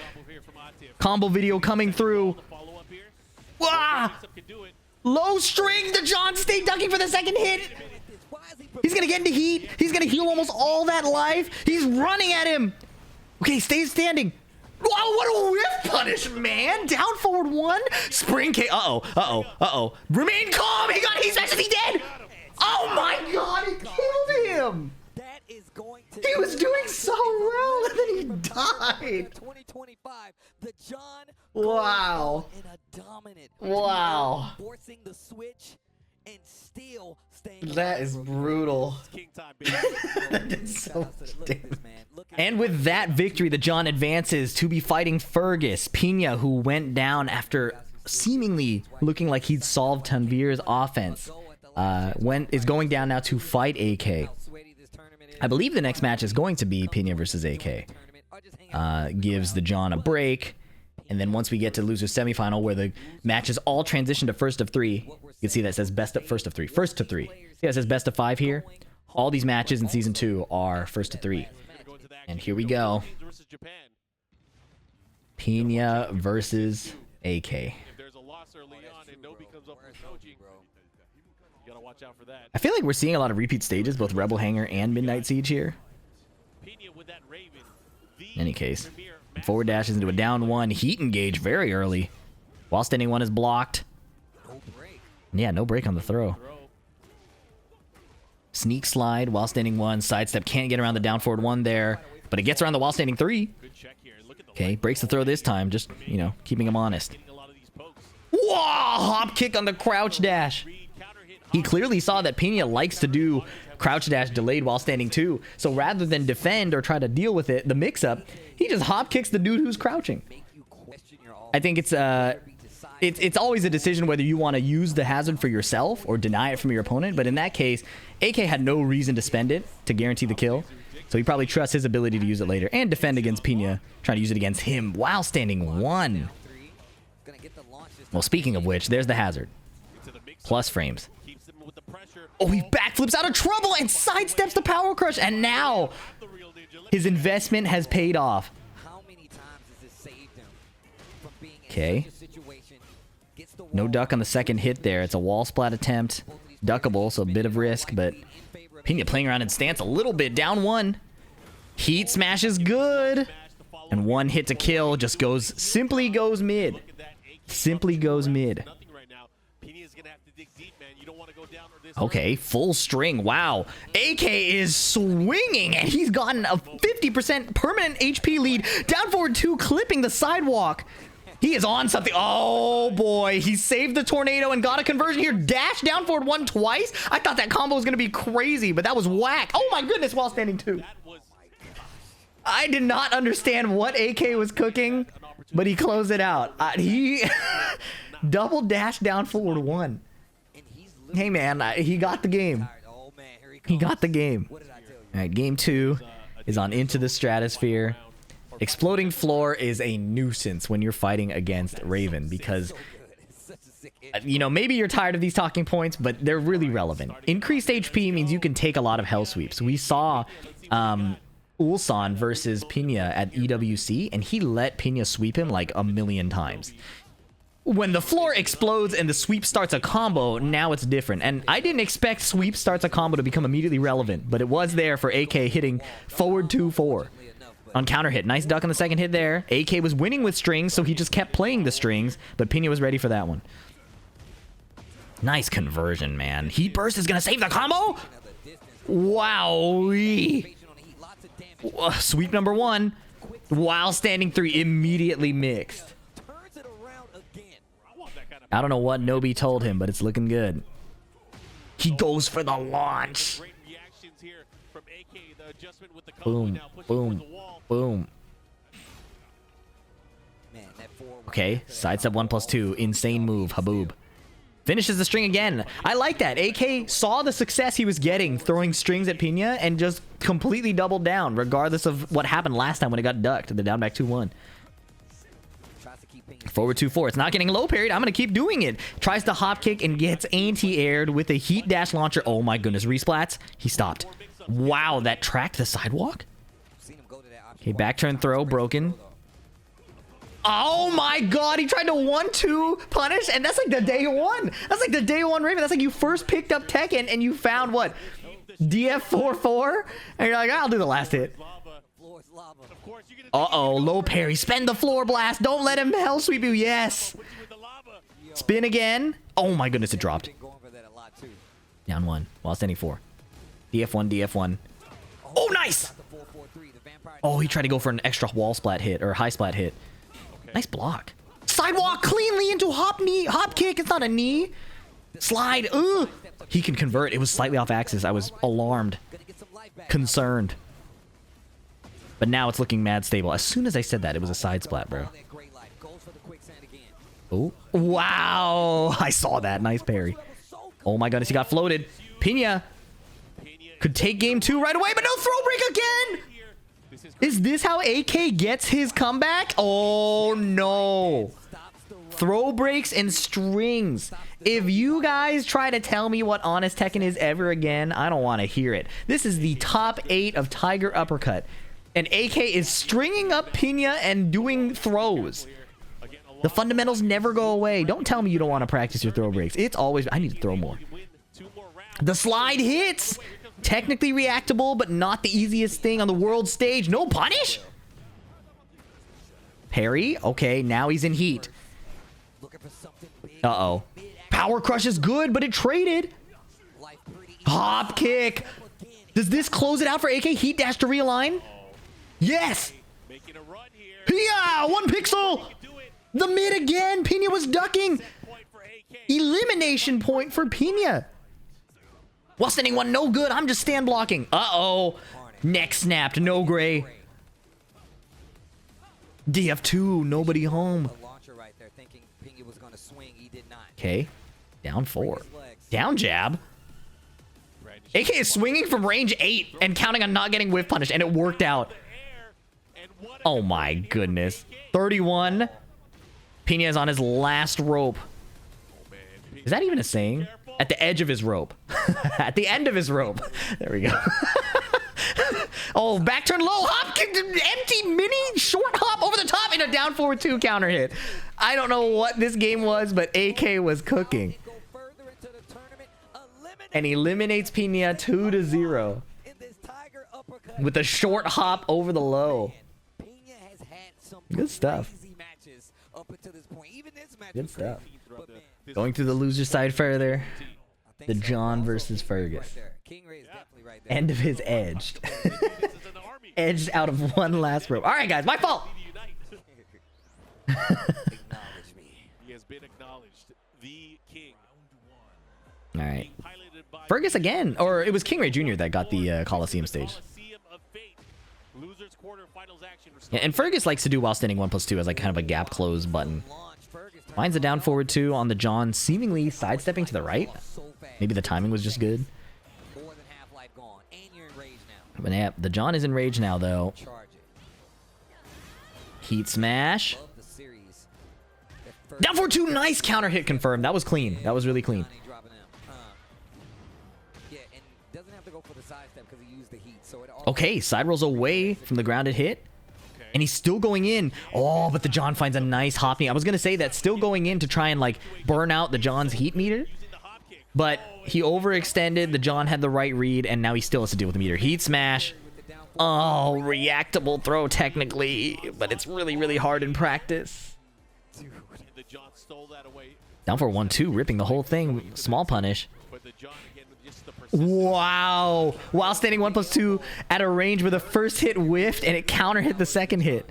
Combo video coming through. Wah! Low string. The John stayed ducking for the second hit. He's gonna get into heat. He's gonna heal almost all that life. He's running at him. Okay, stays standing. Wow, what a whiff punish, man. Down forward 1. Spring K. Uh-oh. Uh-oh. Uh-oh. Remain calm. He got heat smash. Is he dead? Oh my god, it killed him. He was doing so well, and then he died. 2025, the John. Wow. In a dominant. Wow. Forcing the switch and still staying. That is brutal. That is so damn. And with that victory, the John advances to be fighting Fergus. Pinya, who went down after seemingly looking like he'd solved Tanveer's offense, is going down now to fight AK. I believe the next match is going to be Pinya versus AK. Gives the John a break. And then once we get to the loser's semifinal, where the matches all transition to first of 3, you can see that says best of first of 3. First to 3. See, it says best of 5 here. All these matches in season 2 are first to 3. And here we go. Pinya versus AK. I feel like we're seeing a lot of repeat stages, both Rebel Hangar and Midnight Siege here. In any case, forward dashes into a down 1, heat engage very early. While standing 1 is blocked. Yeah, no break on the throw. Sneak slide, while standing 1, sidestep, can't get around the down forward 1 there, but it gets around the while standing 3. Okay, breaks the throw this time, just, you know, keeping him honest. Whoa, hop kick on the crouch dash. He clearly saw that Pinya likes to do crouch dash delayed while standing 2. So rather than defend or try to deal with it, the mix-up, he just hop kicks the dude who's crouching. I think it's always a decision whether you want to use the hazard for yourself or deny it from your opponent. But in that case, AK had no reason to spend it to guarantee the kill. So he probably trusts his ability to use it later and defend against Pinya, trying to use it against him while standing 1. Well, speaking of which, there's the hazard. Plus frames. Oh, he backflips out of trouble and sidesteps the power crush. And now his investment has paid off. Okay. No duck on the second hit there. It's a wall splat attempt. Duckable, so a bit of risk, but Pinya playing around in stance a little bit. Down 1. Heat smash is good. And 1 hit to kill just simply goes mid. Simply goes mid. Okay, full string. Wow. AK is swinging, and he's gotten a 50% permanent HP lead. Down forward 2, clipping the sidewalk. He is on something. Oh, boy. He saved the tornado and got a conversion here. Dash down forward 1 twice. I thought that combo was going to be crazy, but that was whack. Oh, my goodness, while standing 2. I did not understand what AK was cooking, but he closed it out. He double dash down forward 1. Hey, man, he got the game. He got the game. All right, game 2 is on Into the Stratosphere. Exploding floor is a nuisance when you're fighting against Raven because, you know, maybe you're tired of these talking points, but they're really relevant. Increased HP means you can take a lot of hell sweeps. We saw Ulsan versus Pinya at EWC, and he let Pinya sweep him like a million times. when the floor explodes and the sweep starts a combo, now it's different. And I didn't expect sweep starts a combo to become immediately relevant, but it was there for AK hitting forward 2-4 on counter hit. Nice duck on the second hit there. AK was winning with strings, so he just kept playing the strings, but Pinya was ready for that one. Nice conversion, man. Heat burst is gonna save the combo. Wow. Sweep number 1 while standing 3 immediately mixed. I don't know what Nobi told him, but it's looking good. He goes for the launch. Boom, boom, boom. Okay, sidestep 1+2. Insane move, Haboob. Finishes the string again. I like that. AK saw the success he was getting throwing strings at Pinya and just completely doubled down, regardless of what happened last time when it got ducked. The down back 2-1. Forward 2-4. It's not getting low parried. I'm going to keep doing it. Tries to hop kick and gets anti-aired with a heat dash launcher. Oh my goodness. Resplats. He stopped. Wow, that tracked the sidewalk. Okay, back turn throw. Broken. Oh my god, he tried to 1-2 punish, and that's like the day one. That's like the day one Raven. That's like you first picked up Tekken and you found what? DF4-4? And you're like, I'll do the last hit. Uh-oh, low parry. Spend the floor blast. Don't let him hell sweep you. Yes. Spin again. Oh my goodness, it dropped. Down 1 while standing 4. DF1, DF1. Oh, nice. Oh, he tried to go for an extra wall splat hit or high splat hit. Nice block. Sidewalk cleanly into hop knee. Hop kick. It's not a knee. Slide. Ugh. He can convert. It was slightly off axis. I was alarmed. Concerned. But now it's looking mad stable. As soon as I said that, it was a side splat, bro. Oh. Wow. I saw that. Nice parry. Oh my goodness. He got floated. Pinya could take game 2 right away, but no throw break again. Is this how AK gets his comeback? Oh no. Throw breaks and strings. If you guys try to tell me what honest Tekken is ever again, I don't want to hear it. This is the top 8 of Thaiger Uppercut. And AK is stringing up Pinya and doing throws. The fundamentals never go away. Don't tell me you don't want to practice your throw breaks. It's always... I need to throw more. The slide hits! Technically reactable, but not the easiest thing on the world stage. No punish? Parry? Okay, now he's in heat. Uh-oh. Power crush is good, but it traded. Hop kick. Does this close it out for AK? Heat dash to realign? Yes! Yeah! 1 pixel! The mid again! Pinya was ducking! Elimination point for Pinya. While standing 1, no good. I'm just stand blocking. Uh-oh. Neck snapped. No gray. DF2. Nobody home. Okay. Down 4. Down jab. AK is swinging from range 8 and counting on not getting whiff punished, and it worked out. Oh my goodness. 31. Pinya is on his last rope. Is that even a saying? At the edge of his rope. At the end of his rope. There we go. Oh, back turn low. Hop kick. Empty mini short hop over the top and a down forward 2 counter hit. I don't know what this game was, but AK was cooking. And eliminates Pinya 2-0. With a short hop over the low. Good stuff. Good stuff. Going to the loser side further. The John versus Fergus. End of his edged. Edged out of 1 last rope. Alright guys, my fault! Alright. Fergus again. Or it was KingReyJR that got the Coliseum stage. Yeah, and Fergus likes to do while standing 1+2 as like kind of a gap close button. Finds a down forward 2 on the John, seemingly sidestepping to the right. Maybe the timing was just good. But yeah, the John is in rage now though. Heat smash. Down forward 2, nice counter hit confirmed. That was clean. That was really clean. Okay, side rolls away from the grounded hit. And he's still going in. Oh, but the John finds a nice hop knee. I was going to say that still going in to try and like burn out the John's heat meter. But he overextended. The John had the right read, and now he still has to deal with the meter. Heat smash. Oh, reactable throw technically, but it's really, really hard in practice. Down for 1-2, ripping the whole thing. Small punish. Wow. While standing 1+2 at a range where the first hit whiffed and it counter hit the second hit.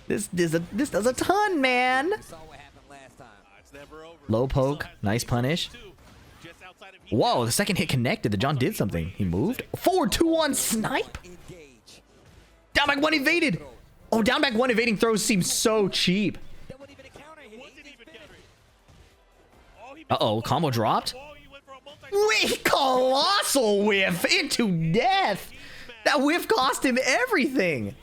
This does a ton, man. Low poke. Nice punish. Whoa, the second hit connected. The John did something. He moved. Forward 2-1 snipe. Down back 1 evaded. Oh, down back 1 evading throws seem so cheap. Uh-oh, combo dropped. Wait, colossal whiff into death. That whiff cost him everything.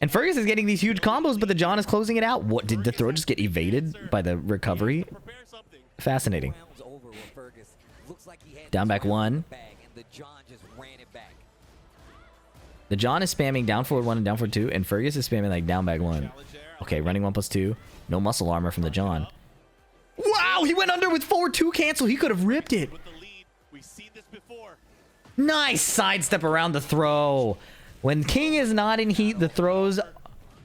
And Fergus is getting these huge combos, but the John is closing it out. What, did the throw just get evaded by the recovery? Fascinating. Down back 1. The John is spamming down forward 1 and down forward 2, and Fergus is spamming like down back 1. Okay, running 1+2. No muscle armor from the John. Wow, he went under with forward 2 cancel. He could have ripped it. Nice sidestep around the throw. When King is not in heat, the throws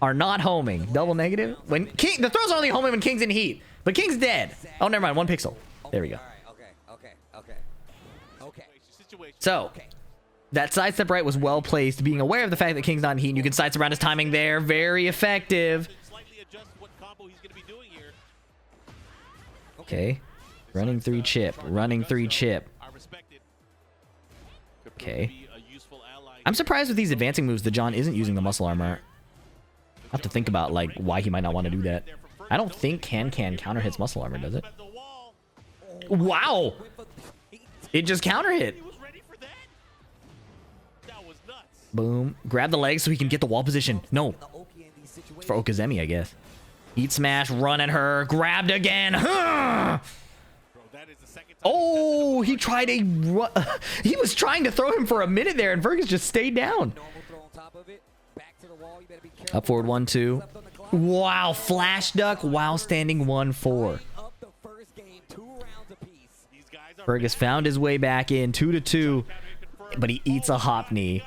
are not homing. Double negative. When King, the throws are only homing when King's in heat. But King's dead. Oh, never mind. 1 pixel. There we go. So, that sidestep right was well placed. Being aware of the fact that King's not in heat, and you can sidestep around his timing there. Very effective. Okay. Running 3 chip. Running 3 chip. Okay. I'm surprised with these advancing moves the John isn't using the muscle armor. I have to think about like why he might not want to do that. I don't think can counter hits muscle armor, does it? Wow! It just counter hit. Boom. Grab the leg so he can get the wall position. No. It's for Okazemi, I guess. Eat smash, run at her, grabbed again. Oh, he tried a... he was trying to throw him for a minute there, and Fergus just stayed down. Up forward 1-2. Wow, flash duck while standing 1-4. Fergus found his way back in 2-2, but he eats a hop knee.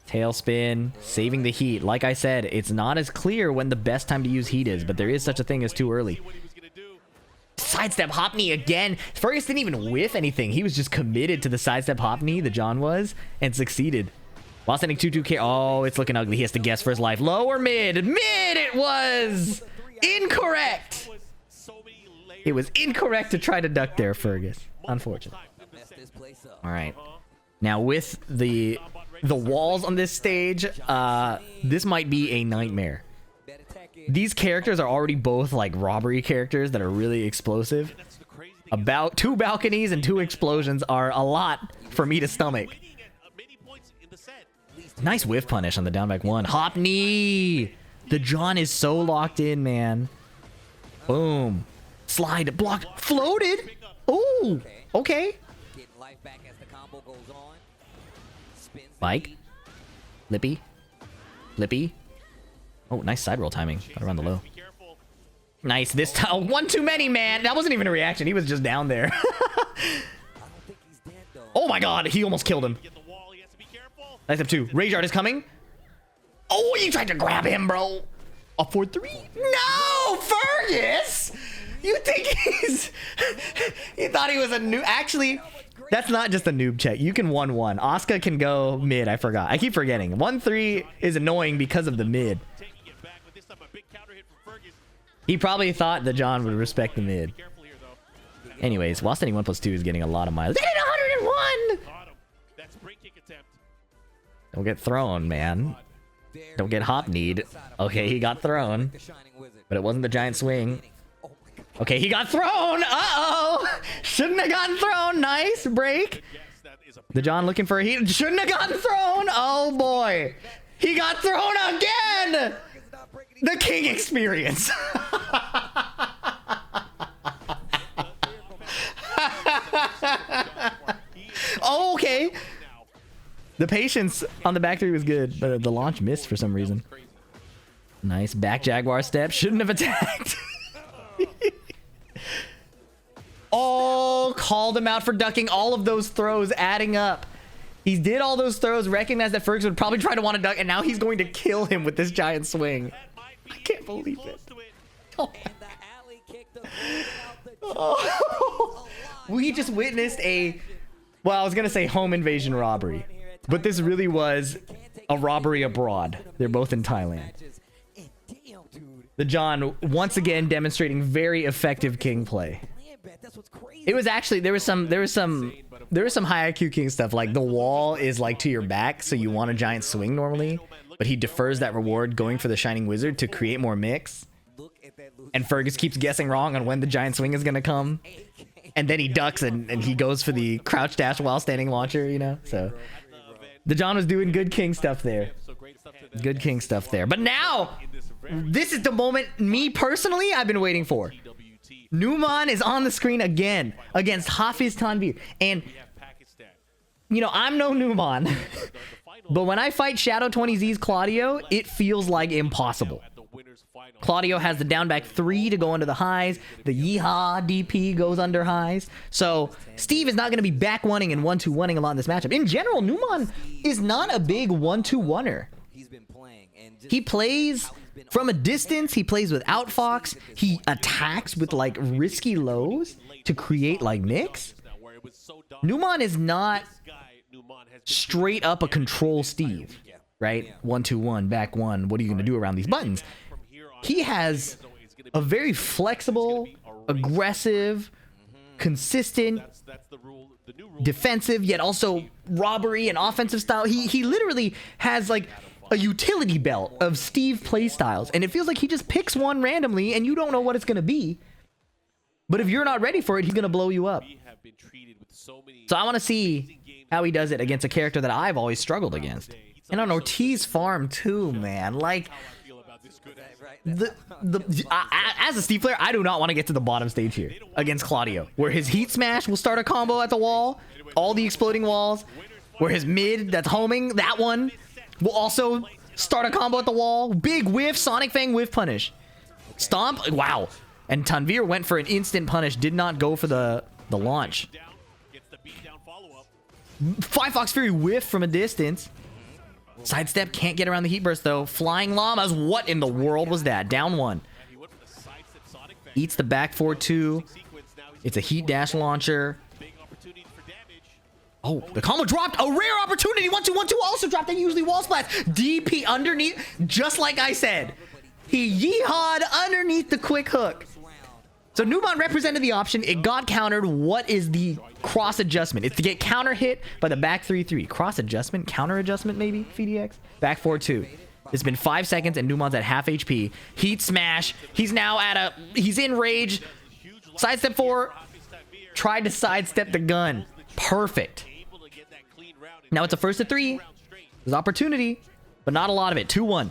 Tailspin, saving the heat. Like I said, it's not as clear when the best time to use heat is, but there is such a thing as too early. Sidestep hop knee again. Fergus didn't even whiff anything. He was just committed to the sidestep hop knee, the John was, and succeeded. While sending 2-2K. Oh, it's looking ugly. He has to guess for his life. Low or mid? Mid it was! Incorrect! It was incorrect to try to duck there, Fergus. Unfortunate. Alright. Now with the walls on this stage, this might be a nightmare. These characters are already both like robbery characters that are really explosive. About 2 balconies and 2 explosions are a lot for me to stomach. Nice whiff punish on the down back 1. Hop knee! The John is so locked in, man. Boom. Slide, blocked, floated! Ooh! Okay. Spike. Lippy. Lippy. Oh, nice side roll timing. Got around the low. Nice. This time. 1 too many, man. That wasn't even a reaction. He was just down there. Oh my god. He almost killed him. Nice up 2. KingReyJR is coming. Oh, you tried to grab him, bro. Up 4-3. No, Fergus. You think he's... You thought he was a noob. Actually, that's not just a noob check. You can 1-1. Asuka can go mid. I forgot. I keep forgetting. 1-3 is annoying because of the mid. He probably thought that John would respect the mid. Anyways, while standing 1+2 is getting a lot of miles. They did 101! Don't get thrown, man. Don't get hop kneed. Okay, he got thrown. But it wasn't the giant swing. Okay, he got thrown! Uh-oh! Shouldn't have gotten thrown! Nice break! The John looking for a heat. Shouldn't have gotten thrown! Oh boy! He got thrown again! The King experience! Okay. The patience on the back three was good, but the launch missed for some reason. Nice back Jaguar step. Shouldn't have attacked. Oh, called him out for ducking all of those throws, adding up. He did all those throws, recognized that Fergus would probably try to want to duck, and now he's going to kill him with this giant swing. I can't believe it. Oh. Oh. We just witnessed a, well, I was going to say home invasion robbery, but this really was a robbery abroad. They're both in Thailand. The John once again demonstrating very effective king play. It was actually, there was some high IQ king stuff, like the wall is like to your back, so you want a giant swing normally, but he defers that reward going for the shining wizard to create more mix. And Fergus keeps guessing wrong on when the giant swing is gonna come, and then he ducks and he goes for the crouch dash while standing launcher, you know. So the John was doing good king stuff there. Good king stuff there. But now, this is the moment me personally I've been waiting for. Numan is on the screen again against Hafiz Tanveer. And, you know, I'm no Numan. But when I fight Shadow 20Z's Claudio, it feels like impossible. Claudio has the down back 3 to go under the highs. The Yeehaw DP goes under highs. So Steve is not going to be back 1ing and 1-2-1ing a lot in this matchup. In general, Numan is not a big 1-2-1er. He plays from a distance. He plays with outfox. He attacks with like risky lows to create like mix. Numan is not straight up a control Steve, right? 1-2-1, back 1. What are you going to do around these buttons? He has a very flexible, aggressive, consistent, defensive, yet also robbery and offensive style. He literally has like a utility belt of Steve play styles, and it feels like he just picks one randomly and you don't know what it's going to be. But if you're not ready for it, he's going to blow you up. So I want to see how he does it against a character that I've always struggled against. And on Ortiz farm too, man. Like, as a Steve player, I do not want to get to the bottom stage here against Claudio, where his heat smash will start a combo at the wall, all the exploding walls, where his mid that's homing, that one will also start a combo at the wall. Big whiff, Sonic Fang whiff punish. Stomp, wow. And Tanveer went for an instant punish, did not go for the launch. 5 Fox Fury whiff from a distance. Sidestep, can't get around the heat burst though. Flying Llamas, what in the world was that? Down 1. Eats the back 4-2. It's a heat dash launcher. Oh, the combo dropped. A rare opportunity. 1-2-1-2 also dropped. They usually wall splats. DP underneath, just like I said. He yeehawed underneath the quick hook. So Numan represented the option. It got countered. What is the cross adjustment? It's to get counter hit by the back 3-3. Cross adjustment? Counter adjustment maybe? FDX? Back 4-2. It's been 5 seconds and Numan's at half HP. Heat smash. He's now at a... He's in rage. Sidestep 4. Tried to sidestep the gun. Perfect. Now it's a first to 3. There's opportunity, but not a lot of it. 2-1.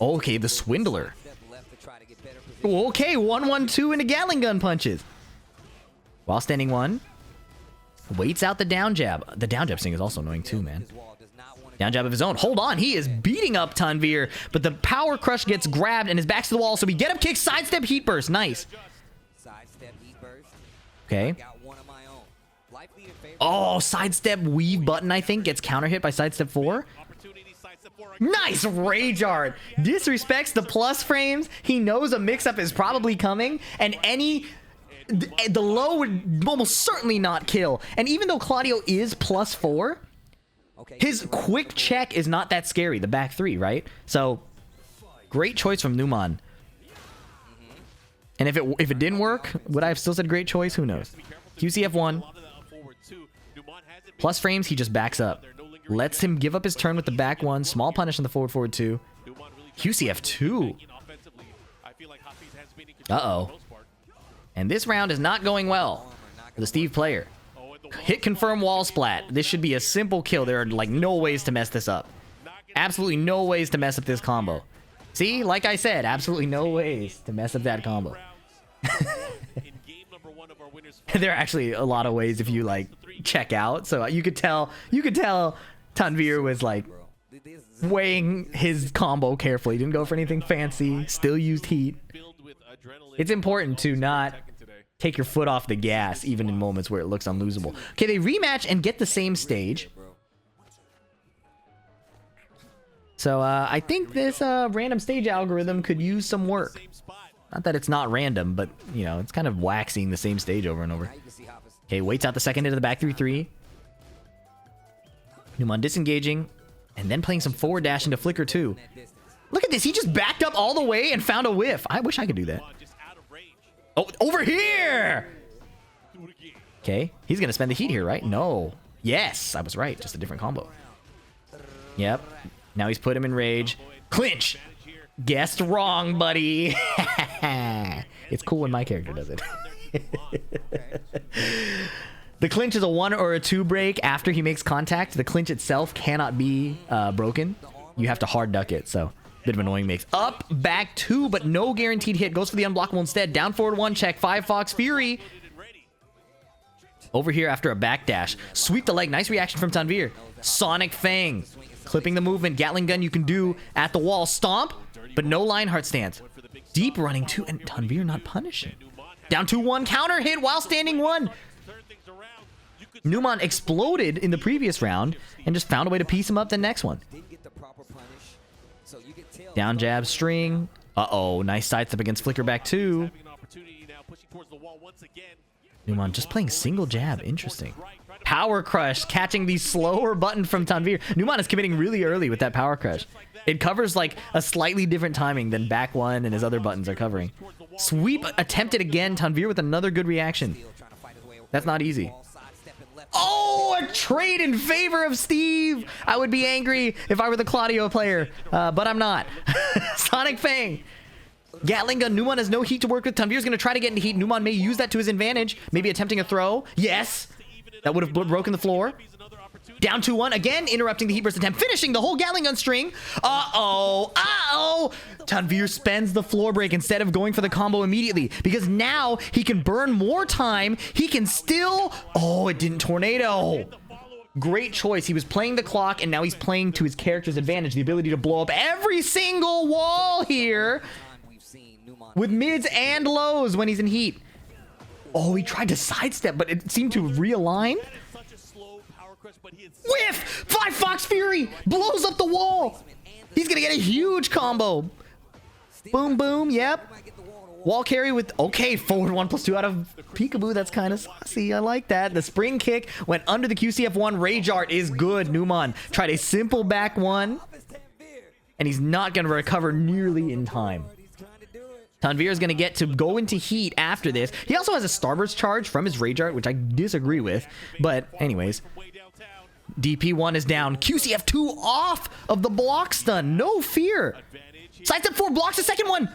Okay, the Swindler. Okay, 1-1-2 into Gatling gun punches. While standing 1. Waits out the down jab. The down jab thing is also annoying too, man. Down jab of his own. Hold on, he is beating up Tanveer, but the power crush gets grabbed and his back's to the wall, so we get up kick, sidestep heat burst. Nice. Okay. Oh, sidestep weave button, I think, gets counter hit by sidestep 4. Nice rage art. Disrespects the plus frames. He knows a mix-up is probably coming, and the low would almost certainly not kill. And even though Claudio is +4, his quick check is not that scary. The back 3, right? So, great choice from Numan. And if it didn't work, would I have still said great choice? Who knows? QCF1. Plus frames, he just backs up. Lets him give up his turn with the back 1. Small punish on the forward 2. QCF2. Uh-oh. And this round is not going well for the Steve player. Hit confirm wall splat. This should be a simple kill. There are like no ways to mess this up. Absolutely no ways to mess up this combo. See, like I said, absolutely no ways to mess up that combo. There are actually a lot of ways if you like check out. So you could tell Tanveer was like weighing his combo carefully. Didn't go for anything fancy. Still used heat. It's important to not take your foot off the gas, even in moments where it looks unlosable. Okay, they rematch and get the same stage. So I think this random stage algorithm could use some work. Not that it's not random, but, you know, it's kind of waxing the same stage over and over. Okay, waits out the second into the back 3-3. Numan disengaging, and then playing some forward dash into flicker too. Look at this, he just backed up all the way and found a whiff. I wish I could do that. Oh, over here! Okay, he's gonna spend the heat here, right? No. Yes, I was right, just a different combo. Yep, now he's put him in rage. Clinch! Guessed wrong, buddy. It's cool when my character does it. The clinch is a 1 or a 2 break after he makes contact. The clinch itself cannot be broken. You have to hard duck it, so bit of annoying mix. Up, back 2, but no guaranteed hit. Goes for the unblockable instead. Down forward 1 check. 5 Fox Fury. Over here after a backdash. Sweep the leg. Nice reaction from Tanveer. Sonic Fang. Clipping the movement. Gatling gun you can do at the wall. Stomp, but no Lionheart stance. Deep running 2, and Tanveer not punishing. Down 2-1. Counter hit while standing 1. Numan exploded in the previous round and just found a way to piece him up the next one. Down jab string. Uh-oh, nice sidestep against flicker back 2. Numan just playing single jab. Interesting. Power crush, catching the slower button from Tanveer. Numan is committing really early with that power crush. It covers like a slightly different timing than back 1 and his other buttons are covering. Sweep attempted again. Tanveer with another good reaction. That's not easy. Oh, a trade in favor of Steve. I would be angry if I were the Claudio player, but I'm not. Sonic Fang. Gatling gun. Numan has no heat to work with. Tanveer's going to try to get into heat. Numan may use that to his advantage. Maybe attempting a throw. Yes. That would have broken the floor. Down 2-1. Again, interrupting the heat burst attempt. Finishing the whole Gatling gun string. Uh-oh. Uh-oh. Tanveer spends the floor break instead of going for the combo immediately. Because now he can burn more time. He can still... Oh, it didn't tornado. Great choice. He was playing the clock, and now he's playing to his character's advantage. The ability to blow up every single wall here. With mids and lows when he's in heat. Oh, he tried to sidestep, but it seemed to have realigned. Whiff! 5 Fox Fury! Blows up the wall! He's gonna get a huge combo. Boom, boom, yep. Wall carry with... Okay, forward 1+2 out of Peekaboo. That's kind of saucy. I like that. The spring kick went under the QCF1. KingReyJR is good. Numan tried a simple back 1. And he's not gonna recover nearly in time. Tanveer is going to get to go into heat after this. He also has a Starburst charge from his KingReyJR, which I disagree with. But anyways, DP1 is down. QCF2 off of the block stun. No fear. Sidestep 4 blocks the second one.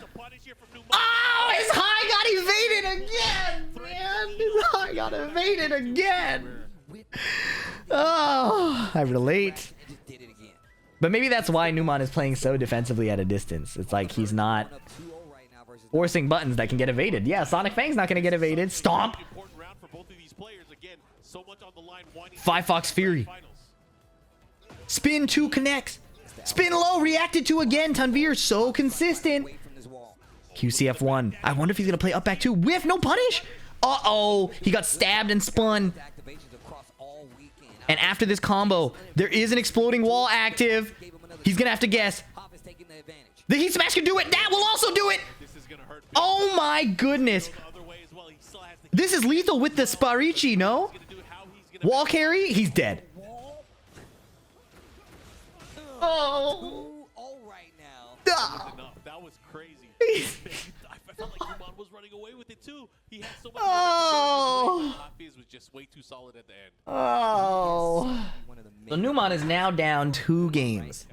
Oh, his high got evaded again, man. His high got evaded again. Oh, I relate. But maybe that's why Numan is playing so defensively at a distance. It's like he's not... forcing buttons that can get evaded. Yeah, Sonic Fang's not going to get evaded. Stomp. 5 Fox Fury. Spin 2 connects. Spin low, reacted to again. Tanveer so consistent. QCF1. I wonder if he's going to play up back 2. Whiff, no punish. Uh-oh. He got stabbed and spun. And after this combo, there is an exploding wall active. He's going to have to guess. The heat smash can do it. That will also do it. Oh my goodness. This is lethal with the Sparici, no? Wall carry? He's dead. Oh. All right now. That was crazy. I felt like Numan was running away with it too. He had so much. Oh. Hafiz was just way too solid at the end. Oh. So Numan is now down 2 games.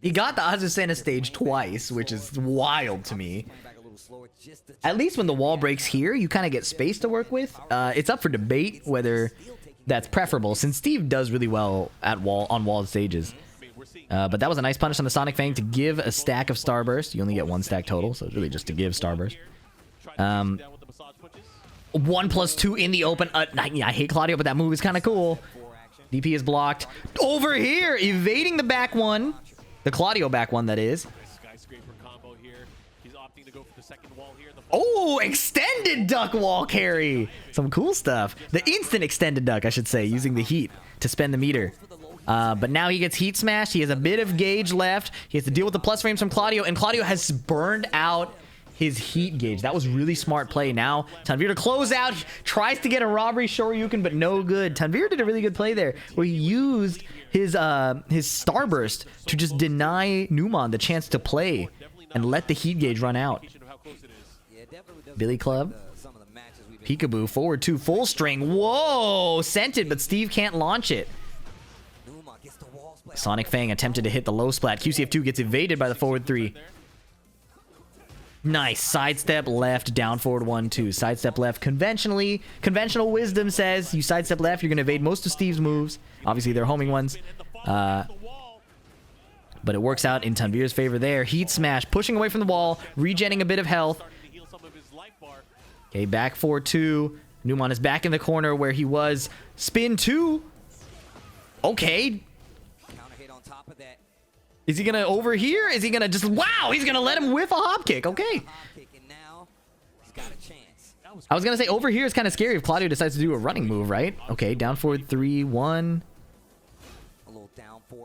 He got the Azucena stage twice, which is wild to me. At least when the wall breaks here, you kind of get space to work with. It's up for debate whether that's preferable, since Steve does really well at on walled stages. But that was a nice punish on the Sonic Fang to give a stack of Starburst. You only get 1 stack total, so it's really just to give Starburst. 1+2 in the open. I hate Claudio, but that move is kind of cool. DP is blocked. Over here, evading the back one. The Claudio back one, that is. Skyscraper combo here. He's opting to go for the second wall here. Oh, extended duck wall carry. Some cool stuff. The instant extended duck, I should say, using the heat to spend the meter. But now he gets heat smashed. He has a bit of gauge left. He has to deal with the plus frames from Claudio, and Claudio has burned out his heat gauge. That was really smart play. Now Tanveer to close out, tries to get a robbery Shoryuken, but no good. Tanveer did a really good play there, where he used his starburst to just deny Numan the chance to play and let the heat gauge run out. Billy Club, peekaboo forward 2 full string. Whoa, sent it, but Steve can't launch it. Sonic Fang attempted to hit the low splat. QCF2 gets evaded by the forward 3. Nice. Sidestep left, down forward 1-2. Sidestep left. Conventional wisdom says you sidestep left, you're going to evade most of Steve's moves. Obviously, they're homing ones. But it works out in Tanveer's favor there. Heat smash, pushing away from the wall, regenning a bit of health. Okay, back 4-2. Numan is back in the corner where he was. Spin 2. Okay. Is he going to over here? Is he going to just... Wow, he's going to let him whiff a hop kick. Okay. I was going to say over here is kind of scary if Claudio decides to do a running move, right? Okay, down forward 3-1.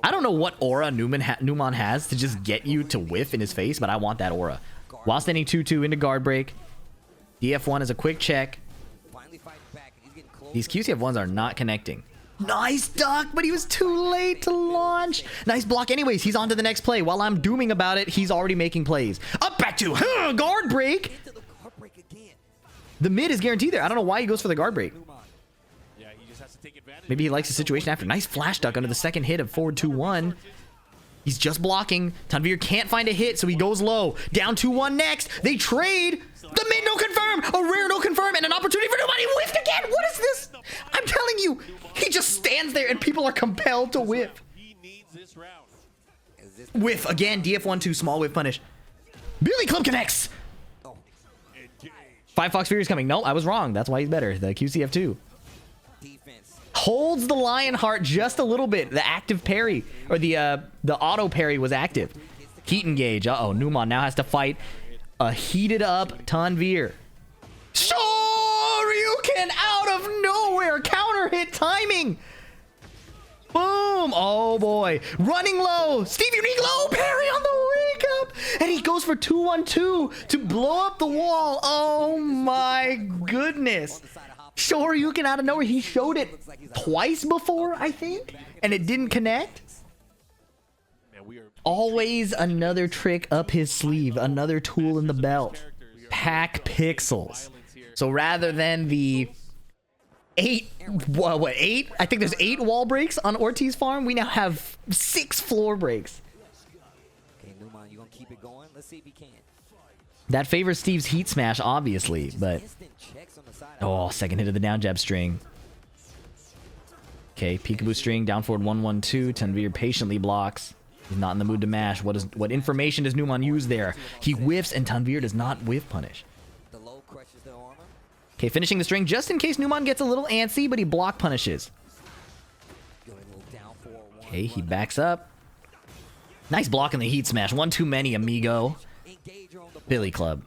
I don't know what aura Numan has to just get you to whiff in his face, but I want that aura. While standing 2-2 into guard break. DF1 is a quick check. These QCF1s are not connecting. Nice duck, but he was too late to launch. Nice block anyways. He's on to the next play. While I'm dooming about it, he's already making plays. Up back to guard break. The mid is guaranteed there. I don't know why he goes for the guard break. Maybe he likes the situation after. Nice flash duck under the second hit of forward 2-1. He's just blocking. Tanveer can't find a hit, so he goes low. Down 2-1 next. They trade. The mid no confirm. A rare no confirm and an opportunity for nobody. Whiffed again. What is this? I'm telling you. He just stands there and people are compelled to whiff. Whiff again. DF1-2 small whiff punish. Billy Club connects. 5 Fox Fury is coming. No, I was wrong. That's why he's better. The QCF2. Holds the Lionheart just a little bit. The active parry, or the auto parry was active. Heat engage. Uh-oh, Numan now has to fight a heated up Tanveer. Shoryuken out of nowhere. Counter hit timing. Boom. Oh boy. Running low. Steve unique low parry on the wake up. And he goes for 2-1-2 to blow up the wall. Oh my goodness. Shoryuken out of nowhere. He showed it twice before, I think, and it didn't connect. Always another trick up his sleeve, another tool in the belt. Pack pixels. So rather than the 8? I think there's 8 wall breaks on Ortiz Farm. We now have 6 floor breaks. Okay, Numan, you gonna keep it going? Let's see if he can. That favors Steve's heat smash, obviously, but... Oh, second hit of the down jab string. Okay, peekaboo string, down forward 1-1-2. Tanveer patiently blocks. He's not in the mood to mash. What information does Numan use there? He whiffs, and Tanveer does not whiff punish. Okay, finishing the string just in case Numan gets a little antsy, but he block punishes. Okay, he backs up. Nice block in the heat smash. One too many, amigo. Billy Club.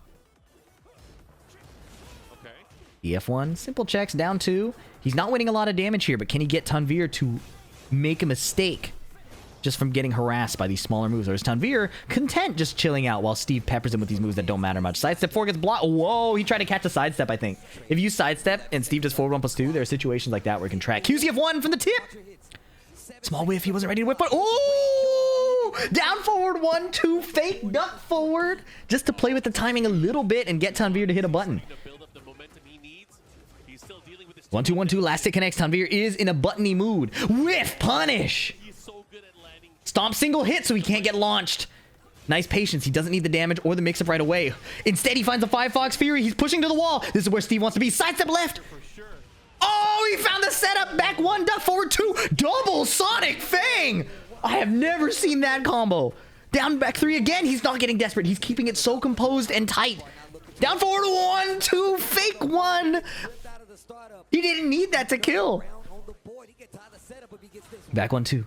EF1, simple checks, down 2. He's not winning a lot of damage here, but can he get Tanveer to make a mistake just from getting harassed by these smaller moves? Or is Tanveer content just chilling out while Steve peppers him with these moves that don't matter much? Sidestep 4 gets blocked. Whoa, he tried to catch a sidestep, I think. If you sidestep and Steve does forward 1+2, there are situations like that where you can track. QCF1 from the tip. Small whiff, he wasn't ready to whip, but ooh! Down forward 1-2, fake duck forward, just to play with the timing a little bit and get Tanveer to hit a button. 1-2-1-2, last hit connects. Tanveer is in a buttony mood. Whiff punish. Stomp single hit so he can't get launched. Nice patience. He doesn't need the damage or the mix-up right away. Instead, he finds a 5 Fox Fury. He's pushing to the wall. This is where Steve wants to be. Sidestep left. Oh, he found the setup. Back 1, duck forward 2. Double Sonic Fang. I have never seen that combo. Down back 3 again. He's not getting desperate. He's keeping it so composed and tight. Down forward 1-2, fake 1. He didn't need that to kill. Back 1-2.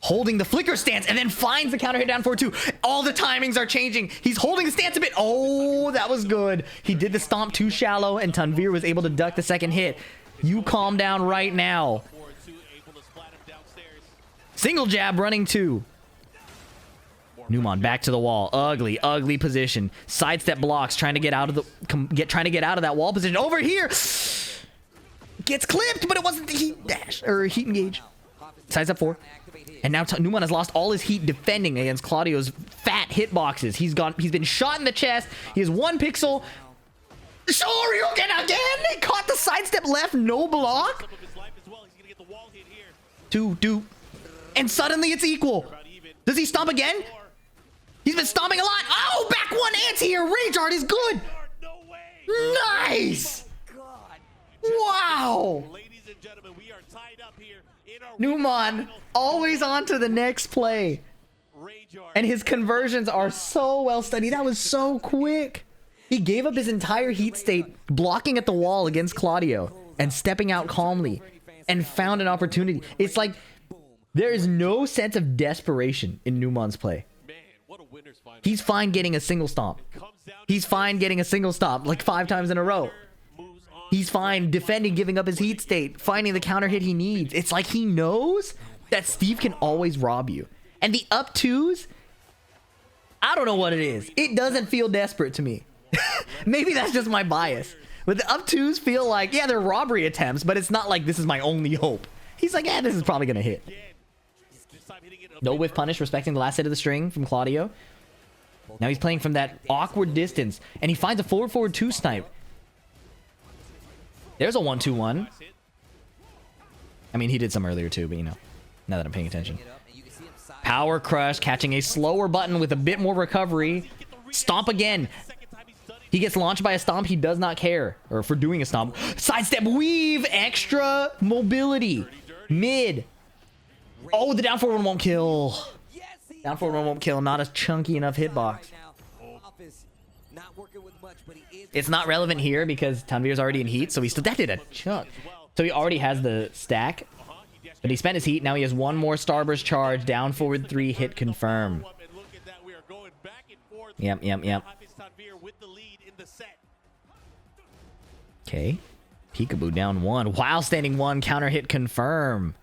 Holding the flicker stance and then finds the counter hit down 4-2. All the timings are changing. He's holding the stance a bit. Oh, that was good. He did the stomp too shallow and Tanveer was able to duck the second hit. You calm down right now. Single jab running 2. Numan back to the wall. Ugly, ugly position. Sidestep blocks, trying to get out of that wall position. Over here. Gets clipped, but it wasn't the heat dash or heat engage. Sidestep 4. And now Numan has lost all his heat defending against Claudio's fat hitboxes. He's been shot in the chest. He has 1 pixel. Shoryuken again! He caught the sidestep left, no block. 2. And suddenly it's equal. Does he stomp again? He's been stomping a lot. Oh, back 1 anti-KingReyJR is good. Nice. Wow. Numan always on to the next play. And his conversions are so well studied. That was so quick. He gave up his entire heat state, blocking at the wall against Claudio and stepping out calmly and found an opportunity. It's like there is no sense of desperation in Numan's play. He's fine getting a single stomp. He's fine getting a single stomp like 5 times in a row. He's fine defending, giving up his heat state, finding the counter hit he needs. It's like he knows that Steve can always rob you. And the up 2s, I don't know what it is. It doesn't feel desperate to me. Maybe that's just my bias. But the up 2s feel like, yeah, they're robbery attempts, but it's not like this is my only hope. He's like, yeah, this is probably going to hit. No whiff punish, respecting the last hit of the string from Claudio. Now he's playing from that awkward distance, and he finds a forward 2 snipe. There's a 1-2-1. I mean, he did some earlier too, but you know, now that I'm paying attention. Power crush, catching a slower button with a bit more recovery. Stomp again. He gets launched by a stomp. He does not care, or for doing a stomp. Sidestep weave, extra mobility. Mid. Oh, the down forward won't kill. Down forward won't kill. Not a chunky enough hitbox. It's not relevant here because Tanveer's already in heat, so he still that did a chunk. So he already has the stack, but he spent his heat. Now he has 1 more Starburst charge. Down forward 3 hit confirm. Yep. Okay. Peekaboo down 1 while standing 1. Counter hit confirm.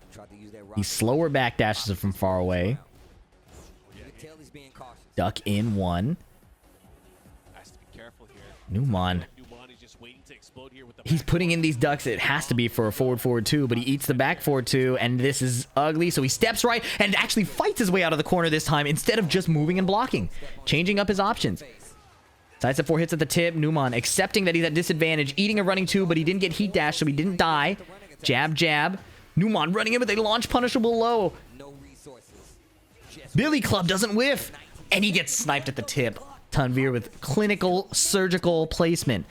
He slower back dashes from far away. Duck in 1. Numan. He's putting in these ducks. It has to be for a forward 2, but he eats the back forward 2, and this is ugly. So he steps right and actually fights his way out of the corner this time instead of just moving and blocking, changing up his options. Sidestep 4 hits at the tip. Numan accepting that he's at disadvantage, eating a running 2, but he didn't get heat dash, so he didn't die. Jab, jab. Numan running in with a launch punishable low. Billy Club doesn't whiff, and he gets sniped at the tip. Tanveer with clinical surgical placement.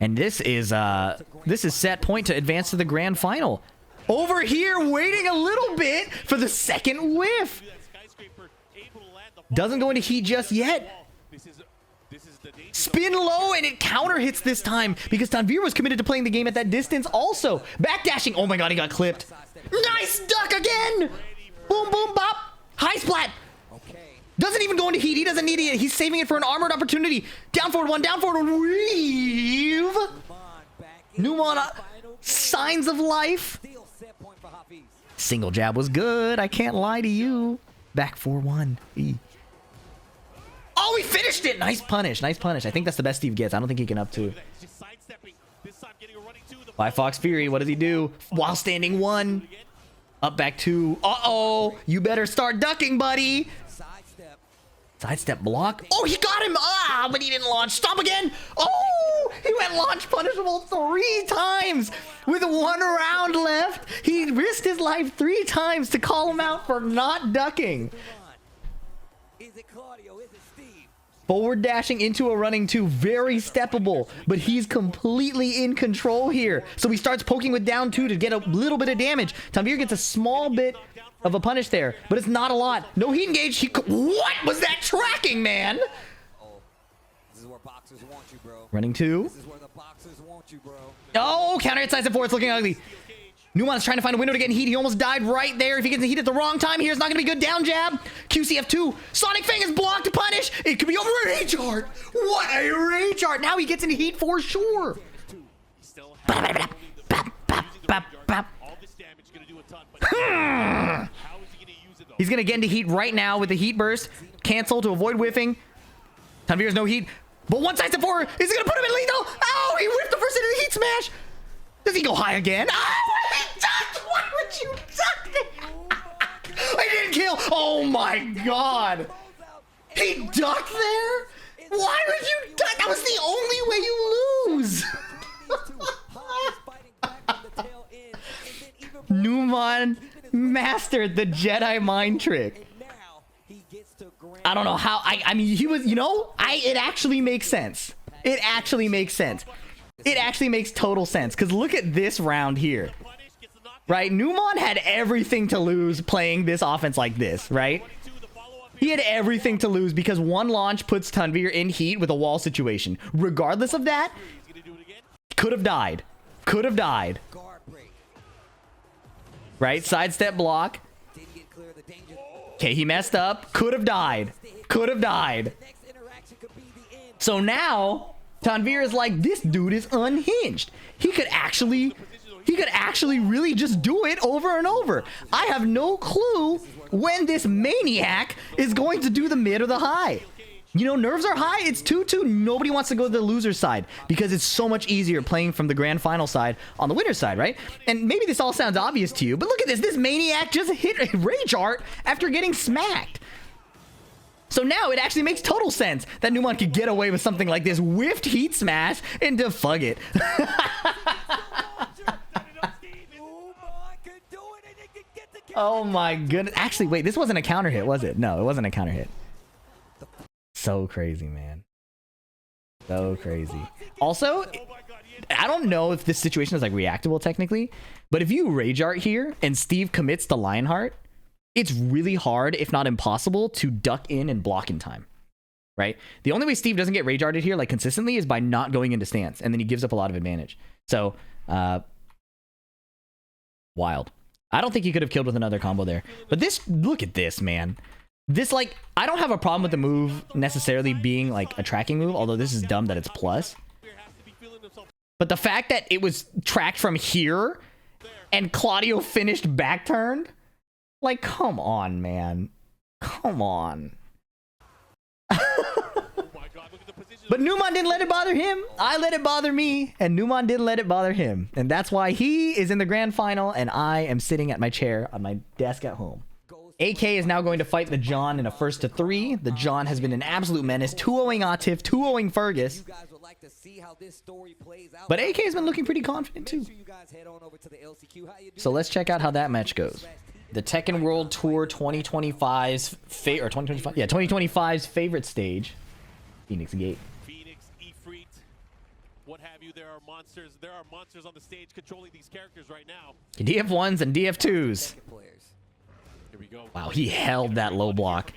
And this is set point to advance to the grand final. Over here, waiting a little bit for the second whiff. Doesn't go into heat just yet. Spin low, and it counter hits this time because Tanveer was committed to playing the game at that distance also. Backdashing. Oh my god, he got clipped. Nice duck again. Boom, boom, bop. High splat. Doesn't even go into heat. He doesn't need it. He's saving it for an armored opportunity. Down forward 1, down forward 1. Weave. Numan, signs of life. Single jab was good. I can't lie to you. Back 4-1. Oh, he finished it. Nice punish. Nice punish. I think that's the best Steve gets. I don't think he can up 2. By Fox Fury, what does he do? While standing 1. Up back 2. Uh-oh. You better start ducking, buddy. Sidestep block. Oh, he got him. Ah, but he didn't launch. Stop again. Oh, he went launch punishable 3 times with 1 round left. He risked his life 3 times to call him out for not ducking. Is it Claudio? Is it Steve? Forward dashing into a running 2. Very steppable, but he's completely in control here. So he starts poking with down 2 to get a little bit of damage. Tanveer gets a small bit of a punish there, but it's not a lot. No heat engage. What was that tracking, man? Oh, this is where boxers want you, bro. Running 2. This is where the boxers want you, bro. Oh, counter hit size at 4. It's looking ugly. Numan's trying to find a window to get in heat. He almost died right there. If he gets in heat at the wrong time here, it's not going to be good. Down jab. QCF2. Sonic Fang is blocked to punish. It could be over. Rage art. What a rage art. Now he gets into heat for sure. He's going to get into heat right now with the heat burst. Cancel to avoid whiffing. Tanveer's no heat. But one side step forward. Is he going to put him in lethal? Oh, he whiffed the first into the heat smash. Does he go high again? Oh, he ducked! Why would you duck there? I didn't kill. Oh my god. He ducked there? Why would you duck? That was the only way you lose. Numan mastered the Jedi mind trick. I don't know how. I mean, he was, you know, it actually makes sense. It actually makes sense. It actually makes total sense, because look at this round here, right? Numan had everything to lose playing this offense like this, right? He had everything to lose because one launch puts Tanveer in heat with a wall situation. Regardless of that, could have died. Could have died. Right? Sidestep block. Okay, he messed up. Could have died. Could have died. So now Tanveer is like, this dude is unhinged. He could actually really just do it over and over. I have no clue when this maniac is going to do the mid or the high. You know, nerves are high. It's 2-2. Nobody wants to go to the loser side because it's so much easier playing from the grand final side on the winner's side, right? And maybe this all sounds obvious to you, but look at this. This maniac just hit a rage art after getting smacked. So now it actually makes total sense that Numan could get away with something like this. Whiffed heat smash into fug it. Oh my goodness. Actually, wait, this wasn't a counter hit, was it? No, it wasn't a counter hit. So crazy, man. So crazy. Also, I don't know if this situation is like reactable technically, but if you rage art here and Steve commits to Lionheart, it's really hard, if not impossible, to duck in and block in time, right? The only way Steve doesn't get rage arted here like consistently is by not going into stance, and then he gives up a lot of advantage. So, wild. I don't think he could have killed with another combo there. But this, look at this, man. This, like, I don't have a problem with the move necessarily being like a tracking move, although this is dumb that it's plus. But the fact that it was tracked from here and Claudio finished back turned, like, come on, man. Come on. But Numan didn't let it bother him. I let it bother me, and Numan didn't let it bother him. And that's why he is in the grand final, and I am sitting at my chair on my desk at home. AK is now going to fight the John in a 1-3. The John has been an absolute menace. 2-0ing Atif, 2-0ing Fergus. But AK has been looking pretty confident too. So let's check out how that match goes. The Tekken World Tour 2025's 2025's favorite stage, Phoenix Gate. What have you? There are monsters on the stage controlling these characters right now. DF1s and DF2s. Here we go. Wow, he held that low block.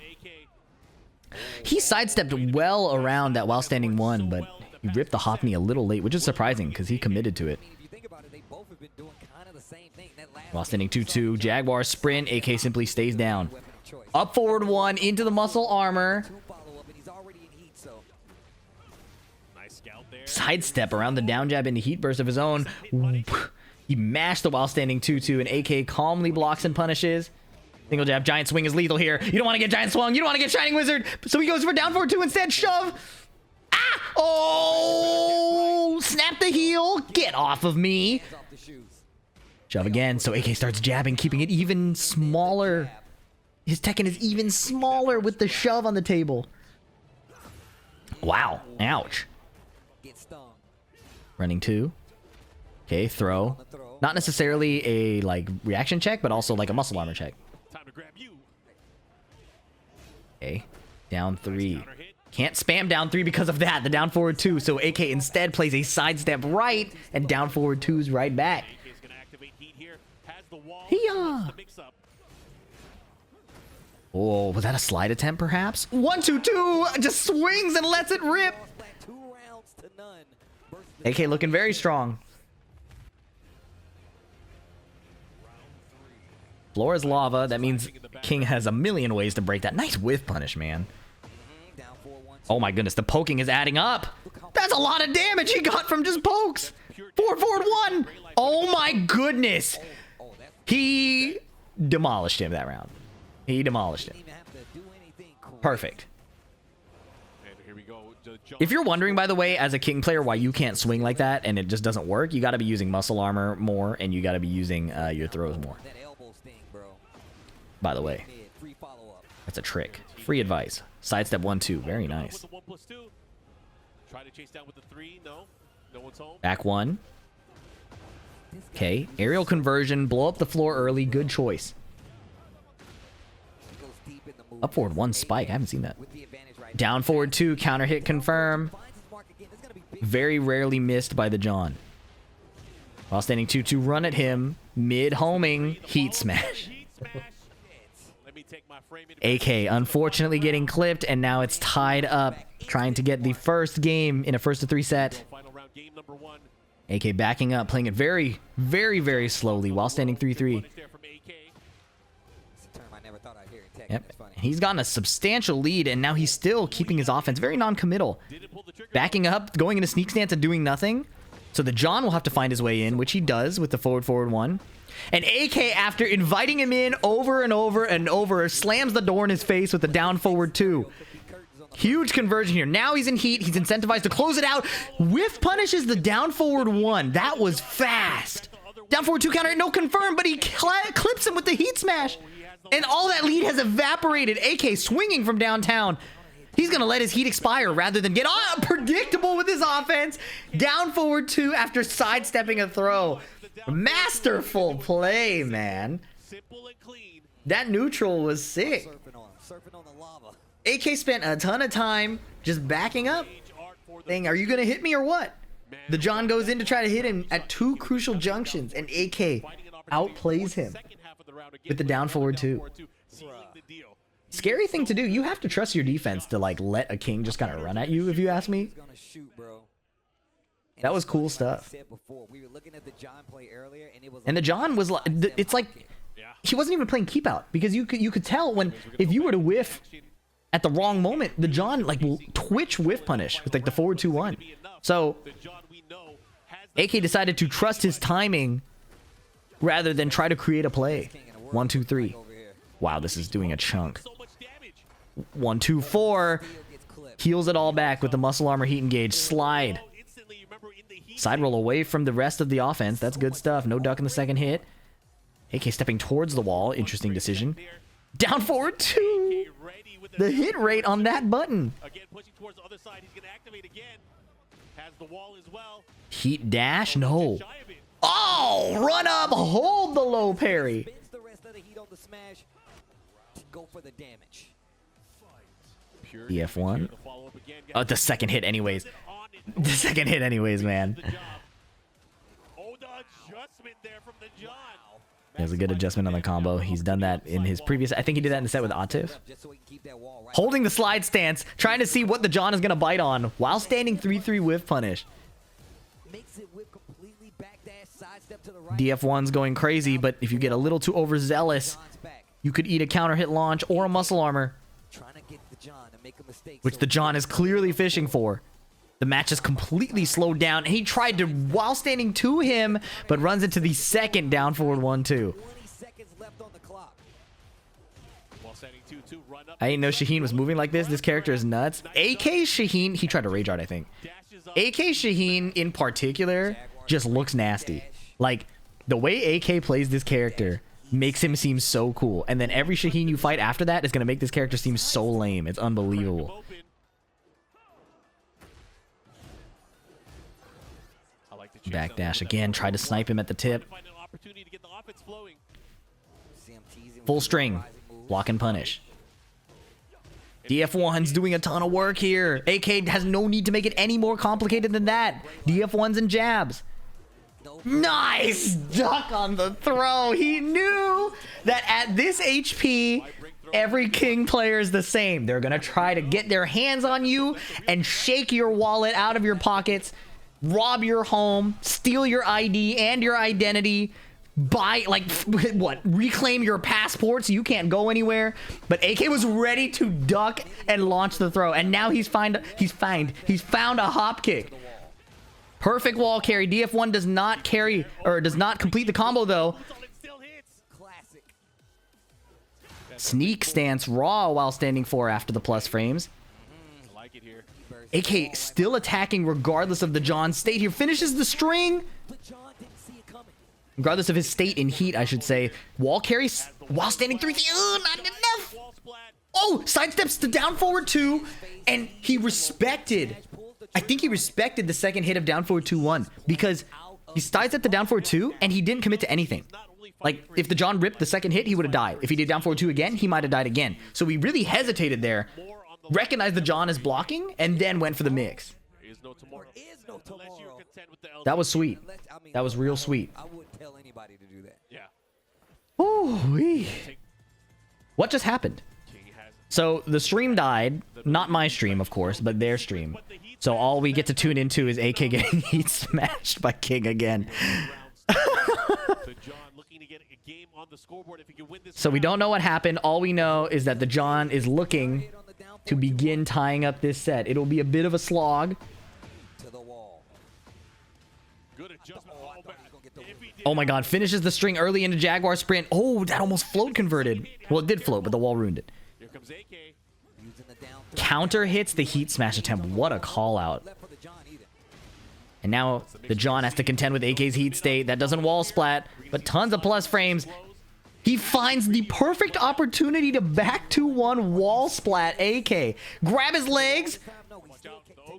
He sidestepped well around that while standing one, but he ripped the hop knee a little late, which is surprising because he committed to it. While standing 2-2, Jaguar sprint, AK simply stays down. Up forward one, into the muscle armor. Sidestep around the down jab into heat burst of his own. He mashed the while standing 2-2, and AK calmly blocks and punishes. Single jab, giant swing is lethal here. You don't want to get giant swung. You don't want to get shining wizard. So he goes for down forward 2 instead. Shove. Ah! Oh! Snap the heel. Get off of me. Shove again. So AK starts jabbing, keeping it even smaller. His Tekken is even smaller with the shove on the table. Wow. Ouch. Running 2. Okay, throw. Not necessarily a like reaction check, but also like a muscle armor check. Okay, down 3. Can't spam down 3 because of that. The down forward 2. So AK instead plays a sidestep right and down forward 2s right back. Hiya! Oh, was that a slide attempt perhaps? 1-2-2! Just swings and lets it rip! AK looking very strong. Floor is lava. That means King has a million ways to break that. Nice whiff punish, man. Oh my goodness, the poking is adding up. That's a lot of damage he got from just pokes. Forward 1. Oh my goodness. He demolished him that round. He demolished him. Perfect. If you're wondering, by the way, as a King player, why you can't swing like that and it just doesn't work, you got to be using muscle armor more, and you got to be using your throws more. By the way, that's a trick. Free advice. Sidestep 1-2. Very nice. Back 1. Okay. Aerial conversion. Blow up the floor early. Good choice. Up forward 1 spike. I haven't seen that. Down forward 2. Counter hit confirm. Very rarely missed by the John. While standing 2-2. Run at him. Mid homing. Heat smash. AK unfortunately getting clipped, and now it's tied up, trying to get the first game in a 1-3 set. AK backing up, playing it very, very, very slowly while standing 3-3. Yep. He's gotten a substantial lead, and now he's still keeping his offense very non-committal. Backing up, going into sneak stance and doing nothing. So the John will have to find his way in, which he does with the forward 1. And AK, after inviting him in over and over and over, slams the door in his face with the down forward 2. Huge conversion here. Now he's in heat. He's incentivized to close it out. Whiff punishes the down forward 1. That was fast. Down forward 2 counter. No confirm, but he clips him with the heat smash. And all that lead has evaporated. AK swinging from downtown. He's going to let his heat expire rather than get predictable with his offense. Down forward 2 after sidestepping a throw. Masterful play, man. That neutral was sick. AK spent a ton of time just backing up, saying, are you going to hit me or what? The John goes in to try to hit him at 2 crucial junctions, and AK outplays him with the down forward 2. Scary thing to do. You have to trust your defense to like let a King just kind of run at you, if you ask me. That was cool stuff. And the John was like, it's like he wasn't even playing keep out, because you could tell when, if you were to whiff at the wrong moment, the John like will twitch whiff punish with like the forward 2-1. So AK decided to trust his timing rather than try to create a play. 1-2-3. Wow, this is doing a chunk. 1-2-4. Heals it all back with the muscle armor heat engage. Slide. Side roll away from the rest of the offense. That's good stuff. No duck in the second hit. AK stepping towards the wall. Interesting decision. Down forward 2. The hit rate on that button. Heat dash? No. Oh, run up. Hold the low parry. EF1. Oh, the second hit anyways. The second hit anyways, man. There's a good adjustment on the combo. He's done that in his previous... I think he did that in the set with Atif. Holding the slide stance, trying to see what the John is going to bite on while standing 3-3 whiff punish. DF1's going crazy, but if you get a little too overzealous, you could eat a counter hit launch or a muscle armor, which the John is clearly fishing for. The match is completely slowed down. He tried to, while standing to him, but runs into the second down forward 1-2. I didn't know Shaheen was moving like this. This character is nuts. AK Shaheen, he tried to rage art, I think. AK Shaheen in particular just looks nasty. Like, the way AK plays this character makes him seem so cool. And then every Shaheen you fight after that is going to make this character seem so lame. It's unbelievable. Backdash again. Tried to snipe him at the tip. Full string. Block and punish. DF1's doing a ton of work here. AK has no need to make it any more complicated than that. DF1's and jabs. Nice duck on the throw. He knew that at this HP, every King player is the same. They're going to try to get their hands on you and shake your wallet out of your pockets, rob your home, steal your ID and your identity, buy, like, what, reclaim your passport so you can't go anywhere. But AK was ready to duck and launch the throw, and now he's found a hop kick. Perfect wall carry. DF1 does not carry, or does not complete the combo though. Sneak stance raw while standing 4 after the plus frames. AK still attacking regardless of the John state here. Finishes the string. Regardless of his state in heat, I should say. Wall carries while standing 3. Not enough. Oh, sidesteps to down forward 2. And he respected. I think he respected the second hit of down forward 2-1. Because he sidestepped the down forward 2 and he didn't commit to anything. Like, if the John ripped the second hit, he would have died. If he did down forward 2 again, he might have died again. So he really hesitated there. Recognized the John as blocking and then went for the mix. That was sweet. That was real sweet. I wouldn't tell anybody to do that. Yeah. Ooh-wee. What just happened? So the stream died. Not my stream, of course, but their stream. So all we get to tune into is AK getting heat smashed by King again. So we don't know what happened. All we know is that the John is looking to begin tying up this set. It'll be a bit of a slog. Oh my god, finishes the string early into Jaguar sprint. Oh, that almost float converted. Well, it did float, but the wall ruined it. Counter hits the heat smash attempt. What a call out. And now the John has to contend with AK's heat state. That doesn't wall splat, but tons of plus frames. He finds the perfect opportunity to back 2-1 wall splat AK. Grab his legs.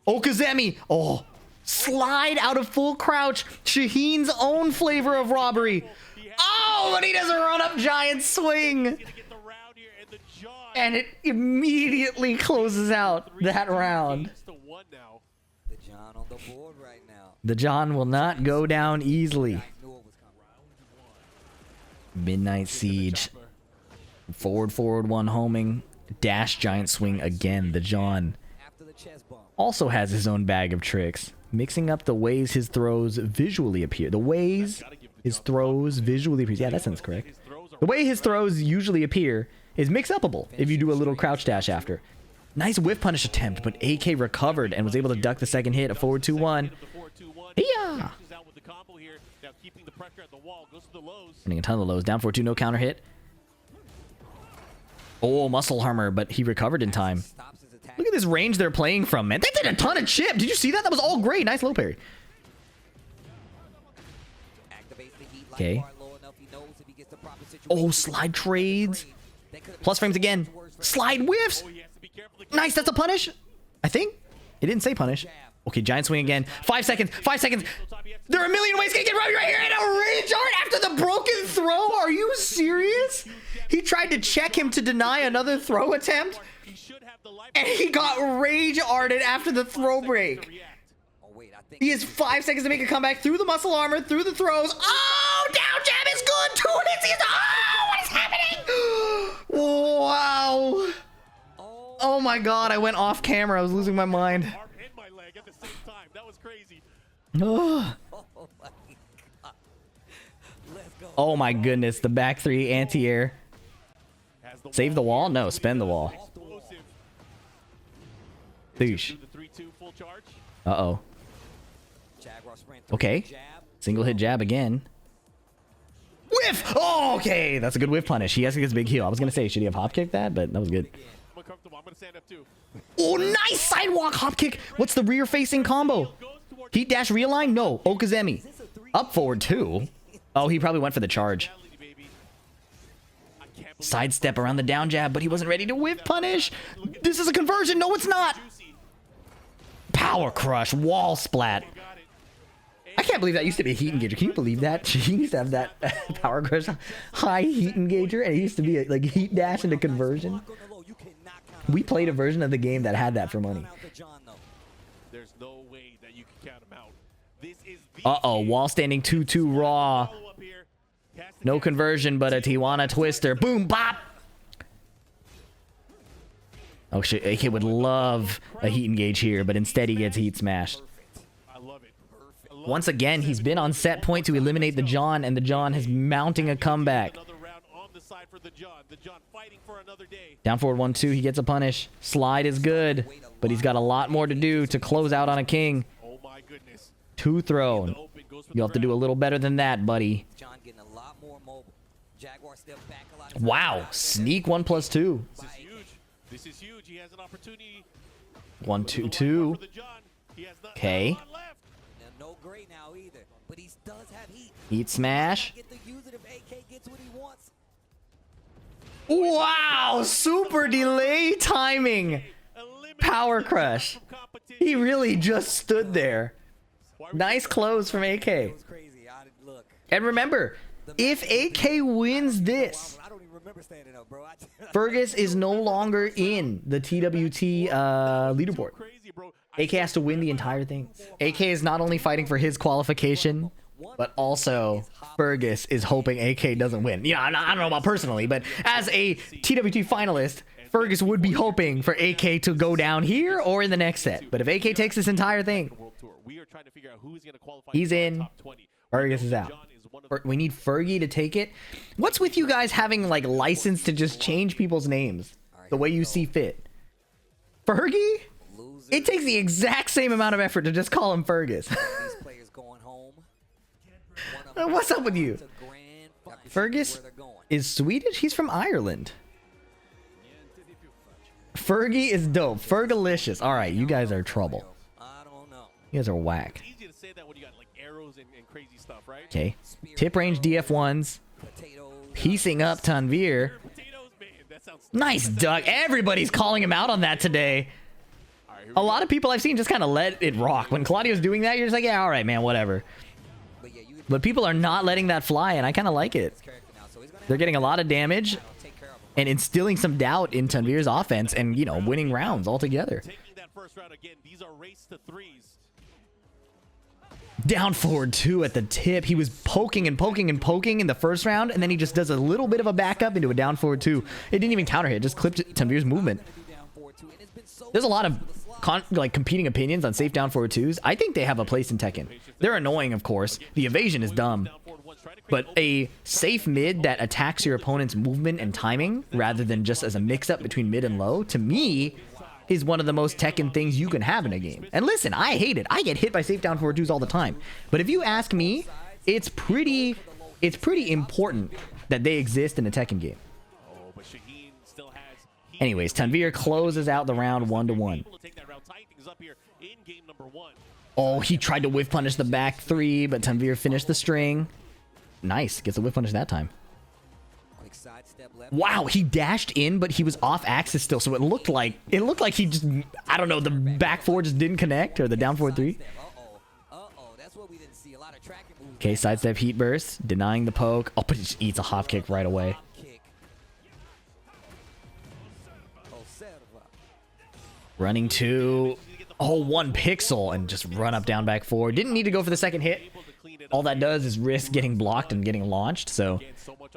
Okazemi. Oh, slide out of full crouch. Shaheen's own flavor of robbery. Oh, but he doesn't run up giant swing. And it immediately closes out that round. The John will not go down easily. Midnight Siege. Forward 1 homing. Dash giant swing again. The John also has his own bag of tricks. Mixing up the ways his throws visually appear. The ways his throws visually appear. Yeah, that sounds correct. The way his throws usually appear is mix-upable if you do a little crouch dash after. Nice whiff punish attempt, but AK recovered and was able to duck the second hit. A forward 2-1. Yeah. Running a ton of lows. Down 4-2, no counter hit. Oh, muscle hammer, but he recovered in time. Look at this range they're playing from, man. They did a ton of chip. Did you see that? That was all great. Nice low parry. Okay. Oh, slide trades. Plus frames again. Slide whiffs. Nice. That's a punish. I think. It didn't say punish. Okay, giant swing again. 5 seconds. 5 seconds. There are a million ways to get right here. And a rage art after the broken throw. Are you serious? He tried to check him to deny another throw attempt. And he got rage arted after the throw break. He has 5 seconds to make a comeback through the muscle armor, through the throws. Oh, down jab is good. 2 hits. He's, oh, what is happening? Wow. Oh my god, I went off camera. I was losing my mind. Oh my goodness, the back 3 anti-air. Save the wall? No, spend the wall. Boosh. Uh-oh. Okay. Single hit jab again. Whiff! Oh, okay. That's a good whiff punish. He has to get his big heal. I was going to say, should he have hop kicked that? But that was good. Oh, nice sidewalk hop kick. What's the rear facing combo? Heat dash realign? No. Okazemi. Up forward 2. Oh, he probably went for the charge. Sidestep around the down jab, but he wasn't ready to whiff punish. This is a conversion. No, it's not. Power crush. Wall splat. I can't believe that used to be a heat engager. Can you believe that? He used to have that power crush high heat engager, and it used to be like heat dash into conversion. We played a version of the game that had that for money. Uh-oh, wall standing 2-2 raw. No conversion, but a Tijuana twister. Boom, bop. Oh shit, AK would love a heat engage here, but instead he gets heat smashed. Once again, he's been on set point to eliminate the John, and the John is mounting a comeback. Down forward 1-2, he gets a punish. Slide is good, but he's got a lot more to do to close out on a king. Two thrown. You'll have to do a little better than that, buddy. Wow, sneak 1+2. This is huge. He has an opportunity. 1-2-2. Okay. No great now either, but he does have heat. Heat smash. Wow, super delay timing. Power crush. He really just stood there. Nice close from AK. And remember, if AK wins this, Fergus is no longer in the TWT leaderboard. AK has to win the entire thing. AK is not only fighting for his qualification, but also Fergus is hoping AK doesn't win. Yeah, I don't know about personally, but as a TWT finalist, Fergus would be hoping for AK to go down here or in the next set. But if AK takes this entire thing, he's in, Fergus is out. We need Fergie to take it. What's with you guys having like license to just change people's names the way you see fit? Fergie? It takes the exact same amount of effort to just call him Fergus. What's up with you? Fergus is Swedish? He's from Ireland. Fergie is dope. Fergalicious. All right, you guys are trouble. You guys are whack. Okay. Tip range DF1s. Piecing up Tanveer. Nice duck. Everybody's calling him out on that today. A lot of people I've seen just kind of let it rock. When Claudio's doing that, you're just like, yeah, all right, man, whatever. But people are not letting that fly, and I kind of like it. They're getting a lot of damage and instilling some doubt in Tanveer's offense and, you know, winning rounds altogether. Down forward 2 at the tip. He was poking and poking and poking in the first round, and then he just does a little bit of a backup into a down forward 2. It didn't even counter hit. It just clipped Tanveer's movement. There's a lot of competing opinions on safe down forward 2s. I think they have a place in Tekken. They're annoying, of course. The evasion is dumb. But a safe mid that attacks your opponent's movement and timing, rather than just as a mix-up between mid and low, to me, is one of the most Tekken things you can have in a game. And listen, I hate it. I get hit by safe down forward 2s all the time. But if you ask me, it's pretty important that they exist in a Tekken game. Anyways, Tanveer closes out the round 1-1. Oh, he tried to whiff punish the back 3, but Tanveer finished the string. Nice, gets a whiff punish that time. Wow, he dashed in, but he was off axis still, so it looked like he just, I don't know, the back 4 just didn't connect, or the down forward 3. Okay, sidestep heat burst, denying the poke. Oh, but he just eats a hop kick right away. Running 2. Oh, 1 pixel and just run up, down, back 4. Didn't need to go for the second hit. All that does is risk getting blocked and getting launched. So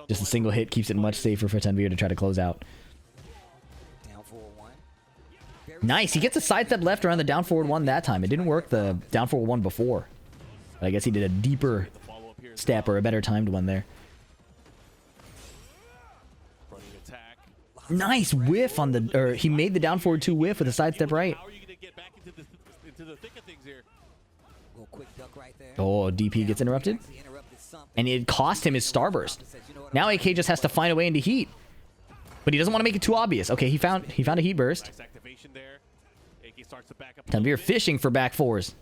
just a single hit keeps it much safer for Tanveer to try to close out. Nice. He gets a sidestep left around the down forward 1 that time. It didn't work the down forward 1 before. But I guess he did a deeper step or a better timed one there. Nice whiff on the, or he made the down forward 2 whiff with a sidestep right. Oh, DP gets interrupted. And it cost him his starburst. Now AK just has to find a way into heat. But he doesn't want to make it too obvious. Okay, he found a heat burst. Tanveer fishing for back 4s.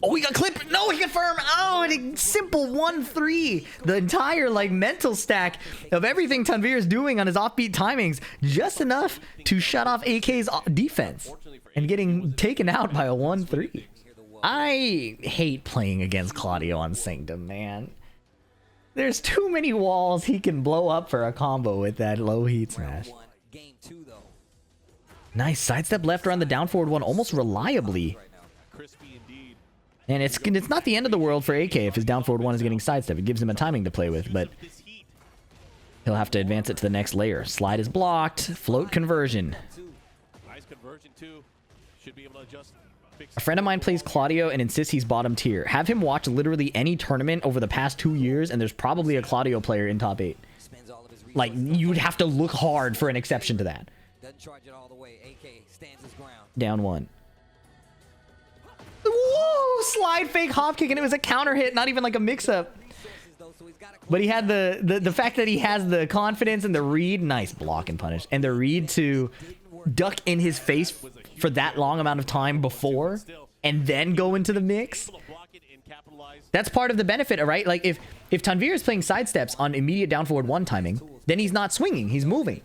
Oh, he got clipped. No, he confirmed. Oh, and a simple 1-3. The entire, like, mental stack of everything Tanveer is doing on his offbeat timings. Just enough to shut off AK's defense. And getting taken out by a 1-3. I hate playing against Claudio on Sanctum, man. There's too many walls he can blow up for a combo with that low heat smash. Nice sidestep left around the down forward 1 almost reliably. And it's not the end of the world for AK if his down forward 1 is getting sidestep. It gives him a timing to play with, but he'll have to advance it to the next layer. Slide is blocked. Float conversion. Nice conversion too. Should be able to adjust A friend of mine plays Claudio and insists he's bottom tier. Have him watch literally any tournament over the past 2 years, and there's probably a Claudio player in top 8. Like, you'd have to look hard for an exception to that. Down 1. Whoa! Slide fake hop kick, and it was a counter hit, not even like a mix-up. But he had the fact that he has the confidence and the read. Nice block and punish. And the read to duck in his face for that long amount of time before and then go into the mix. That's part of the benefit, right? Like, if Tanveer is playing sidesteps on immediate down forward 1 timing, then he's not swinging, he's moving.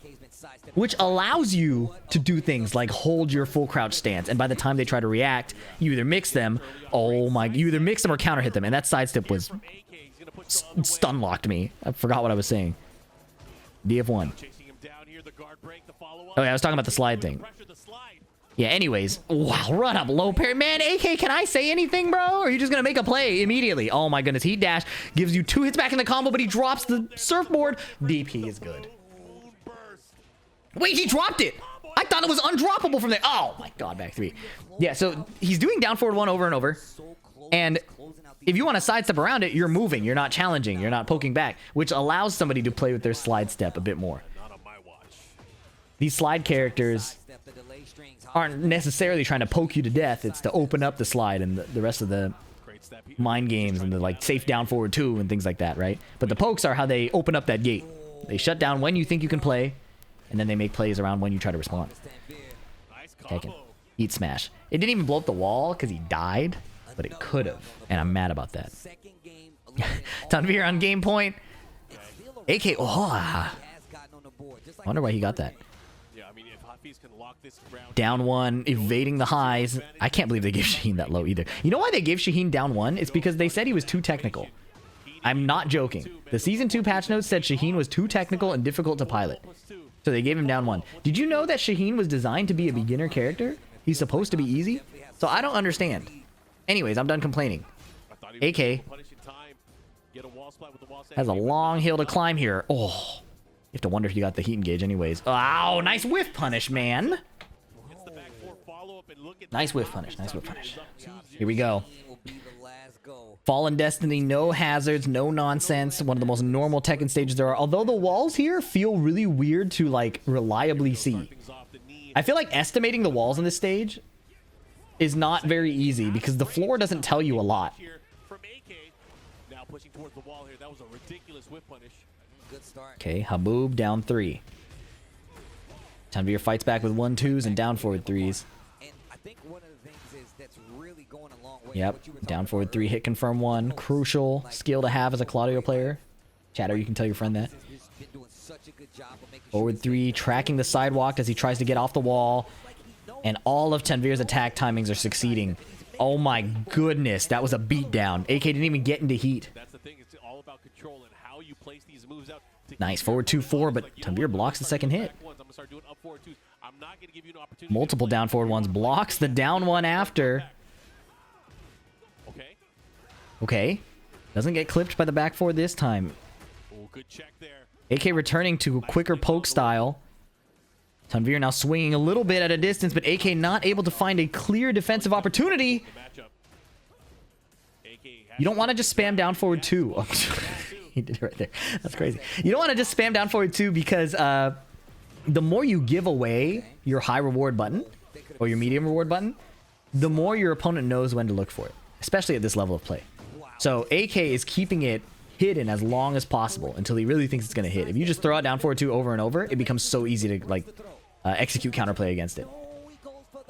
Which allows you to do things like hold your full crouch stance, and by the time they try to react, you either mix them, you either mix them or counter hit them, and that sidestep was stun locked me. I forgot what I was saying. DF1. Oh yeah, I was talking about the slide thing. Yeah, anyways. Wow, run up low parry. Man, AK, can I say anything, bro? Or are you just gonna make a play immediately? Oh my goodness, heat dash gives you 2 hits back in the combo, but he drops the surfboard. DP is good. Wait, he dropped it! I thought it was undroppable from there. Oh my god, back 3. Yeah, so he's doing down forward 1 over and over. And if you want to sidestep around it, you're moving. You're not challenging. You're not poking back, which allows somebody to play with their slide step a bit more. These slide characters aren't necessarily trying to poke you to death. It's to open up the slide and the rest of the mind games and the like safe down forward 2 and things like that, right? But the pokes are how they open up that gate. They shut down when you think you can play, and then they make plays around when you try to respond. Tekken. Eat smash. It didn't even blow up the wall because he died, but it could have, and I'm mad about that. Tanveer on game point. AK. Oh, wonder why he got that. Down 1, evading the highs. I can't believe they gave Shaheen that low either. You know why they gave Shaheen down 1? It's because they said he was too technical. I'm not joking. The Season 2 patch notes said Shaheen was too technical and difficult to pilot. So they gave him down 1. Did you know that Shaheen was designed to be a beginner character? He's supposed to be easy? So I don't understand. Anyways, I'm done complaining. AK has a long hill to climb here. Oh, you have to wonder if you got the heat engage anyways. Oh, nice whiff punish, man. Nice whiff punish. Nice whiff punish. Here we go. Fallen Destiny, no hazards, no nonsense. One of the most normal Tekken stages there are. Although the walls here feel really weird to, like, reliably see. I feel like estimating the walls on this stage is not very easy because the floor doesn't tell you a lot. Okay, Haboob down 3. Tanveer fights back with 1-2s and down forward 3s. Yep, down forward 3, hit confirm 1. Crucial skill to have as a Claudio player. Chatter, you can tell your friend that. Forward 3, tracking the sidewalk as he tries to get off the wall. And all of Tanveer's attack timings are succeeding. Oh my goodness, that was a beatdown. AK didn't even get into heat. Nice, forward 2-4, but Tanveer blocks the second hit. Multiple down forward 1s, blocks the down 1 after. Okay. Doesn't get clipped by the back 4 this time. AK returning to quicker poke style. Tanveer now swinging a little bit at a distance, but AK not able to find a clear defensive opportunity. You don't want to just spam down forward 2. Oh, he did it right there. That's crazy. You don't want to just spam down forward 2 because the more you give away your high reward button or your medium reward button, the more your opponent knows when to look for it, especially at this level of play. So AK is keeping it hidden as long as possible until he really thinks it's going to hit. If you just throw it down forward 2 over and over, it becomes so easy to like execute counterplay against it.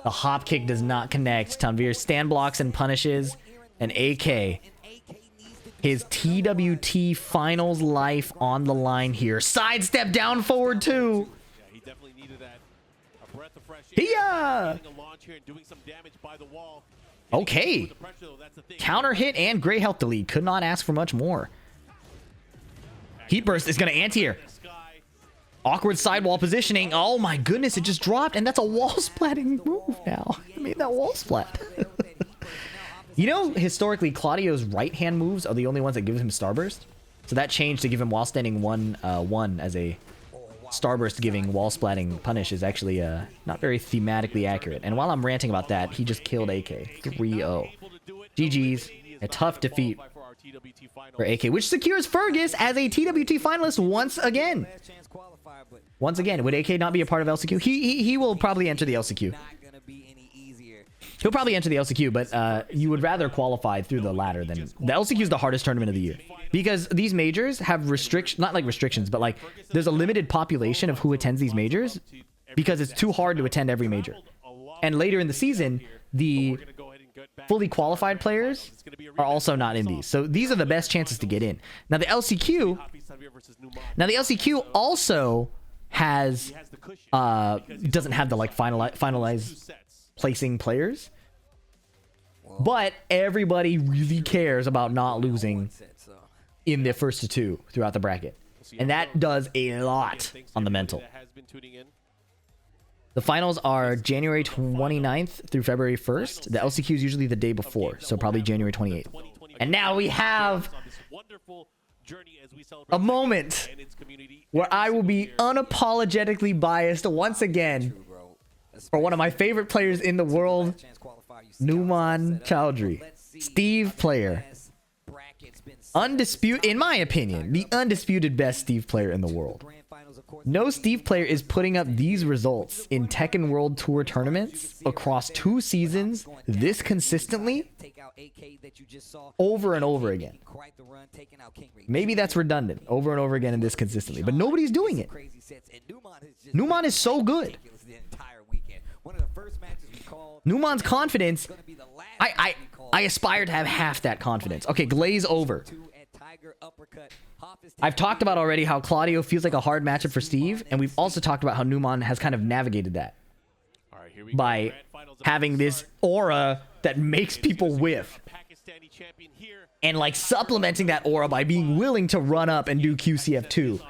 The hop kick does not connect. Tanveer stand blocks and punishes. And AK, his TWT finals life on the line here. Sidestep down forward 2. Hiya! Okay. Counter hit and great health delete. Could not ask for much more. Heat burst is going to anti-air. Awkward sidewall positioning. Oh my goodness, it just dropped. And that's a wall splatting move now. I made that wall splat. You know, historically, Claudio's right-hand moves are the only ones that give him Starburst. So that changed to give him while standing 1-1 as a Starburst giving wall splatting punish is actually not very thematically accurate. And while I'm ranting about that, he just killed AK 3-0. GG's. A tough defeat for AK, which secures Fergus as a TWT finalist once again. Once again, would AK not be a part of LCQ? He will probably enter the LCQ. He'll probably enter the LCQ, but you would rather qualify through the ladder than... The LCQ is the hardest tournament of the year. Because these majors have restrictions, not like restrictions, but like there's a limited population of who attends these majors because it's too hard to attend every major. And later in the season, the fully qualified players are also not in these. So these are the best chances to get in. Now the LCQ also has doesn't have the like finalized placing players. But everybody really cares about not losing in the first two throughout the bracket. And that does a lot on the mental. The finals are January 29th through February 1st. The LCQ is usually the day before, so probably January 28th. And now we have a moment where I will be unapologetically biased once again for one of my favorite players in the world, Numan Chowdhury. Steve player. Undisputed, in my opinion, the undisputed best Steve player in the world. No Steve player is putting up these results in Tekken World Tour tournaments across 2 seasons this consistently over and over again. Maybe that's redundant, over and over again and this consistently, but nobody's doing it. Numan is so good. Numan's confidence, I aspire to have half that confidence. Okay, glaze over. I've talked about already how Claudio feels like a hard matchup for Steve, and we've also talked about how Numan has kind of navigated that by having this aura that makes people whiff, and like supplementing that aura by being willing to run up and do QCF2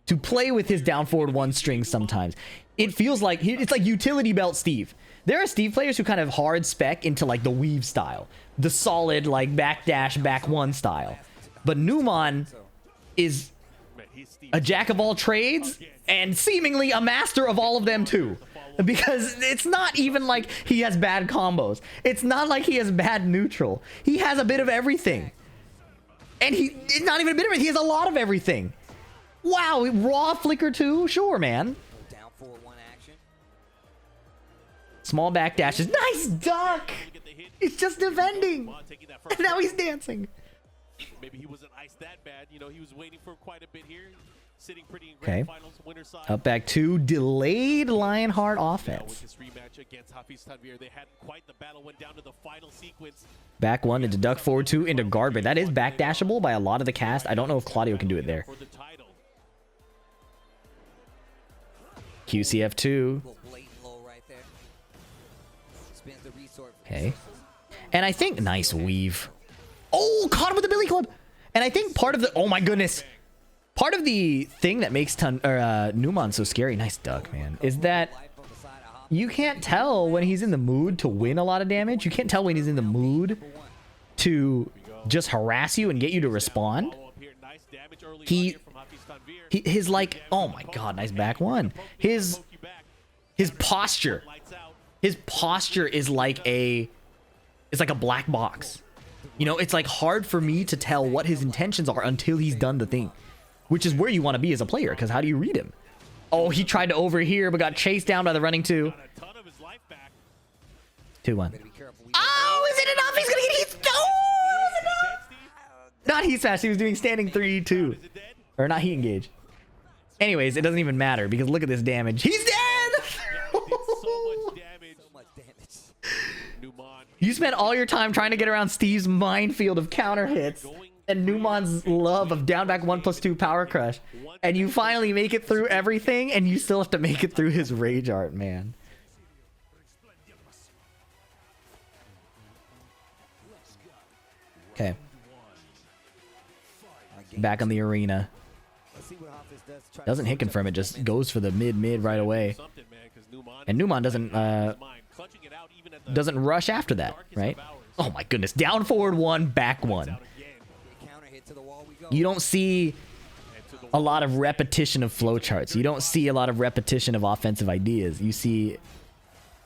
to play with his down forward 1 string sometimes. It feels like it's like utility belt Steve. There are Steve players who kind of hard spec into like the weave style, the solid like backdash back 1 style. But Numan is a jack of all trades and seemingly a master of all of them too. Because it's not even like he has bad combos. It's not like he has bad neutral. He has a bit of everything. And it's not even a bit of it. He has a lot of everything. Wow, raw flicker too? Sure, man. Small back dashes. Nice duck! He's just defending. And now he's dancing. Maybe he wasn't iced that bad. You know, he was waiting for quite a bit here. Sitting pretty in Okay. grand finals, winner side. Up back 2. Delayed Lionheart With offense. this rematch against Hafiz Tanveer, they had quite the battle. Went down to the final sequence. Back 1 into duck forward 2 into guard break. That is backdashable by a lot of the cast. I don't know if Claudio can do it there. For the title. QCF2. Okay. And I think nice weave. Oh, caught him with the billy club. And I think part of the oh my goodness. Part of the thing that makes Numan so scary, nice duck, man, is that you can't tell when he's in the mood to win a lot of damage. You can't tell when he's in the mood to just harass you and get you to respond. His like, oh my god, nice back 1. His posture is like a black box. You know, it's like hard for me to tell what his intentions are until he's done the thing, which is where you want to be as a player, because how do you read him? Oh, he tried to overhear but got chased down by the running 2. 2-1. Oh, is it enough? He's gonna get heat. Oh, not heat smash. He was doing standing 3-2, or not heat engage. Anyways, it doesn't even matter because look at this damage. He's dead. You spent all your time trying to get around Steve's minefield of counter hits and Numan's love of down back 1+2 power crush, and you finally make it through everything, and you still have to make it through his rage art, man. Okay. Back on the arena. Doesn't hit confirm it, just goes for the mid right away. And Numan doesn't rush after that, right? Oh my goodness. Down forward 1, back 1. You don't see a lot of repetition of flowcharts. You don't see a lot of repetition of offensive ideas. You see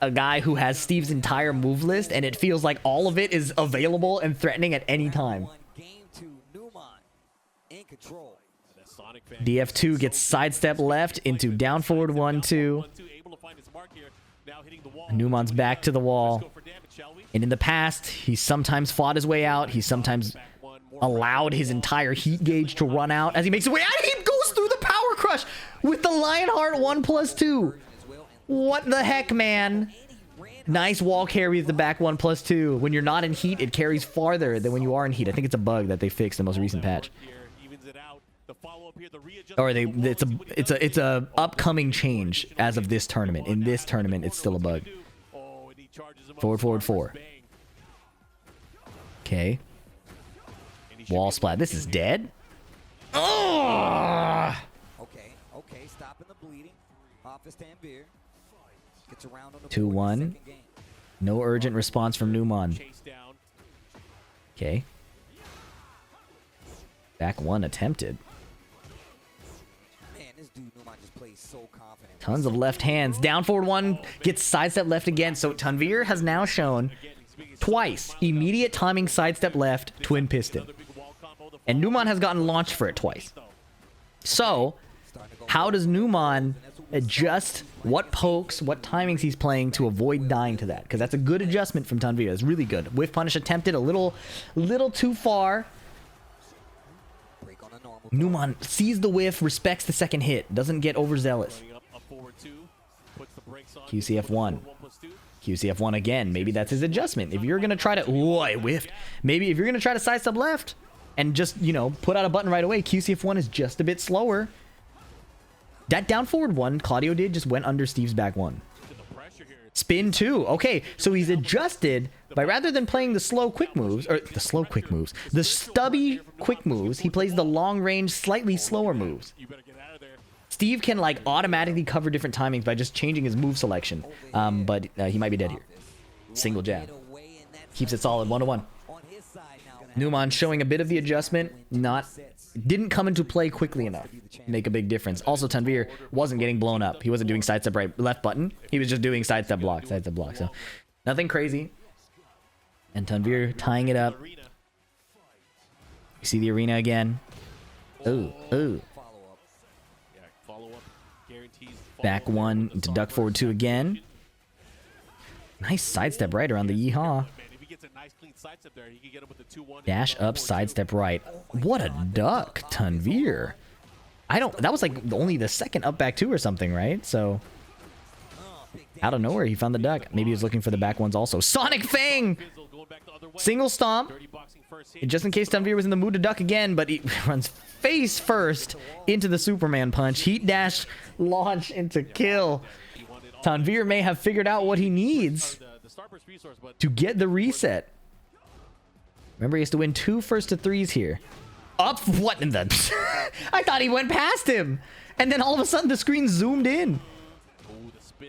a guy who has Steve's entire move list, and it feels like all of it is available and threatening at any time. DF2 gets sidestep left into down forward 1-2. Numan's back to the wall. And in the past, he sometimes fought his way out. He sometimes allowed his entire heat gauge to run out as he makes his way out. He goes through the power crush with the Lionheart 1+2. What the heck, man? Nice wall carry with the back 1+2. When you're not in heat, it carries farther than when you are in heat. I think it's a bug that they fixed in the most recent patch. Or it's a upcoming change as of this tournament. In this tournament, it's still a bug. Forward 4. Okay. Wall splat. This is dead. Oh! Okay, stopping the bleeding. Hafiz Tanveer gets around on the 2-1. No urgent response from Numan. Okay. Back 1 attempted. Man, this dude Numan just plays so confident. Tons of left hands. Down forward 1. Gets sidestep left again. So Tanveer has now shown twice immediate timing sidestep left twin piston. And Numan has gotten launched for it twice. So, how does Numan adjust what pokes, what timings he's playing to avoid dying to that? Because that's a good adjustment from Tanveer. It's really good. Whiff punish attempted a little too far. Numan sees the whiff, respects the second hit, doesn't get overzealous. QCF1. QCF1 again. Maybe that's his adjustment. If you're going to try to... Ooh, I whiffed. Maybe if you're going to try to sidestep left and just, you know, put out a button right away, QCF1 is just a bit slower. That down forward 1 Claudio did just went under Steve's back 1. Spin 2. Okay, so he's adjusted by rather than playing the slow quick moves, or the stubby quick moves, he plays the long range, slightly slower moves. Steve can like automatically cover different timings by just changing his move selection. But he might be dead here. Single jab. Keeps it solid, 1-1. Numan showing a bit of the adjustment, didn't come into play quickly enough to make a big difference. Also, Tanveer wasn't getting blown up. He wasn't doing sidestep left button. He was just doing sidestep block. So nothing crazy. And Tanveer tying it up. You see the arena again. Ooh. Back 1 into duck forward 2 again. Nice sidestep right around the yeehaw. Dash up, sidestep right. What a duck, Tanveer. That was like only the second up back 2 or something, right? So out of nowhere he found the duck. Maybe he was looking for the back ones also. Sonic Fang! Single stomp. Just in case Tanveer was in the mood to duck again, but he runs face first into the Superman punch. Heat dash, launch into kill. Tanveer may have figured out what he needs to get the reset. Remember, he has to win 2 first to 3s here. Up, what in the... I thought he went past him. And then all of a sudden the screen zoomed in.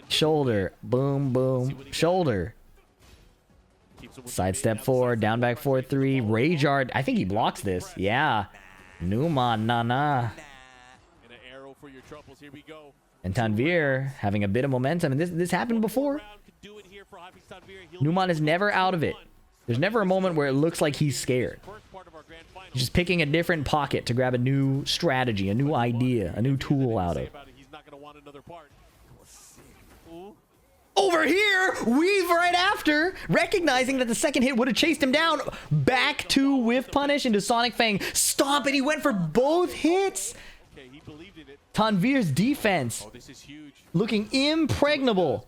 Shoulder, boom, boom, shoulder. Sidestep 4, down back 4-3. KingReyJR, I think he blocks this. Yeah. Numan, nah. And Tanveer having a bit of momentum. And this happened before. Numan is never out of it. There's never a moment where it looks like he's scared. He's just picking a different pocket to grab a new strategy, a new idea, a new tool out of. Over here, weave right after, recognizing that the second hit would have chased him down. Back to whiff punish into Sonic Fang. Stomp, and he went for both hits. Tanveer's defense looking impregnable.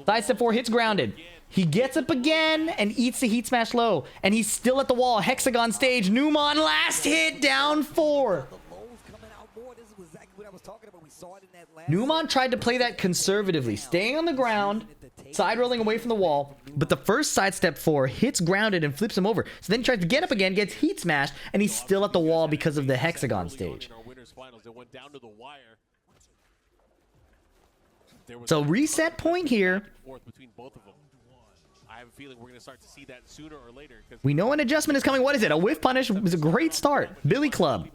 Sidestep 4 hits grounded. He gets up again and eats the heat smash low. And he's still at the wall. Hexagon stage. Numan last hit down 4. Numan tried to play that conservatively, staying on the ground, side rolling away from the wall, but the first sidestep 4 hits grounded and flips him over. So then he tries to get up again, gets heat smashed, and he's still at the wall because of the hexagon stage. So reset point here. I have a feeling we're going to start to see that sooner or later. We know an adjustment is coming. What is it? A whiff punish was a great start. Billy Club.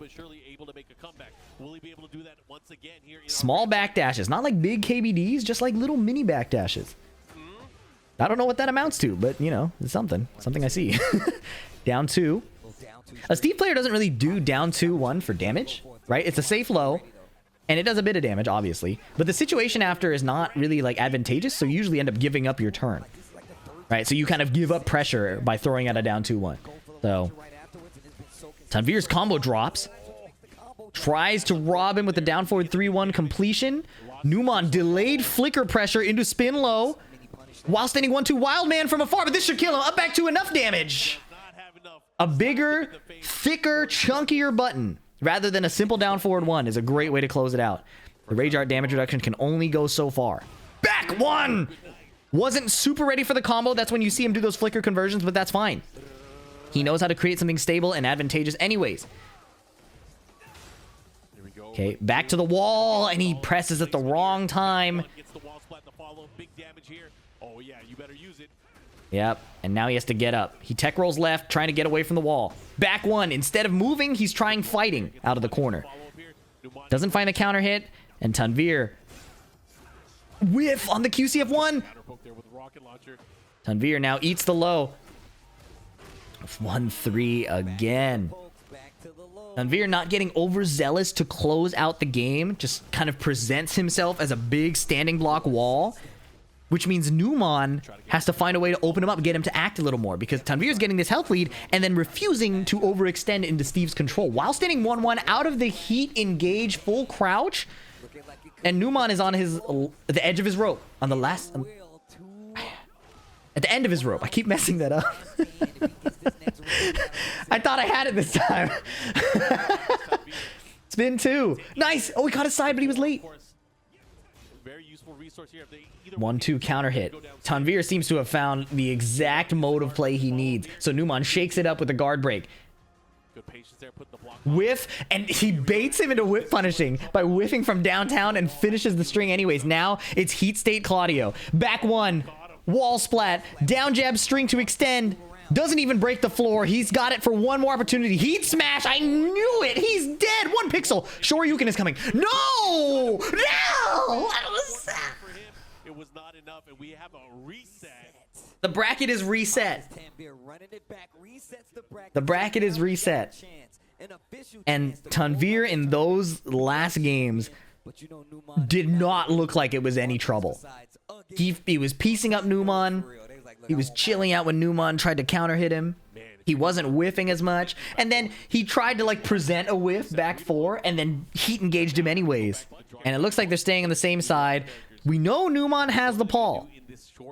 Small backdashes. Not like big KBDs, just like little mini backdashes. I don't know what that amounts to, but, you know, it's something. Something I see. Down 2. A Steve player doesn't really do down 2-1 for damage, right? It's a safe low, and it does a bit of damage, obviously. But the situation after is not really, like, advantageous, so you usually end up giving up your turn. Right, so you kind of give up pressure by throwing out a down 2-1. So, Tanveer's combo drops. Tries to rob him with the down forward 3-1 completion. Numan delayed flicker pressure into spin low. While standing 1-2 wild man from afar, but this should kill him. Up back to enough damage. A bigger, thicker, chunkier button rather than a simple down forward 1 is a great way to close it out. The KingReyJR damage reduction can only go so far. Back 1! Wasn't super ready for the combo. That's when you see him do those flicker conversions, but that's fine. He knows how to create something stable and advantageous anyways. Okay, back to the wall, and he presses at the wrong time. Yep, and now he has to get up. He tech rolls left, trying to get away from the wall. Back 1. Instead of moving, he's trying fighting out of the corner. Doesn't find a counter hit, and Tanveer whiff on the QCF1. Tanveer now eats the low. 1-3 again. Tanveer not getting overzealous to close out the game. Just kind of presents himself as a big standing block wall. Which means Numan has to find a way to open him up and get him to act a little more. Because Tanveer is getting this health lead and then refusing to overextend into Steve's control. While standing 1-1 out of the heat engage full crouch. And Numan is on the edge of his rope. On the last... at the end of his rope. I keep messing that up. I thought I had it this time. Spin 2. Nice. Oh, he caught his side, but he was late. 1-2 counter hit. Tanveer seems to have found the exact mode of play he needs. So Numan shakes it up with the guard break. Whiff, and he baits him into whip punishing by whiffing from downtown and finishes the string anyways. Now it's heat state Claudio. Back 1. Wall splat. Down jab string to extend. Doesn't even break the floor. He's got it for one more opportunity. Heat smash. I knew it. He's dead. 1 pixel. Shoryuken is coming. No! No! It was not enough, and we have a reset. The bracket is reset. The bracket is reset. And Tanveer in those last games did not look like it was any trouble. He was piecing up Numan. He was chilling out when Numan tried to counter hit him. He wasn't whiffing as much. And then he tried to like present a whiff back 4 and then heat engaged him anyways. And it looks like they're staying on the same side. We know Numan has the Paul,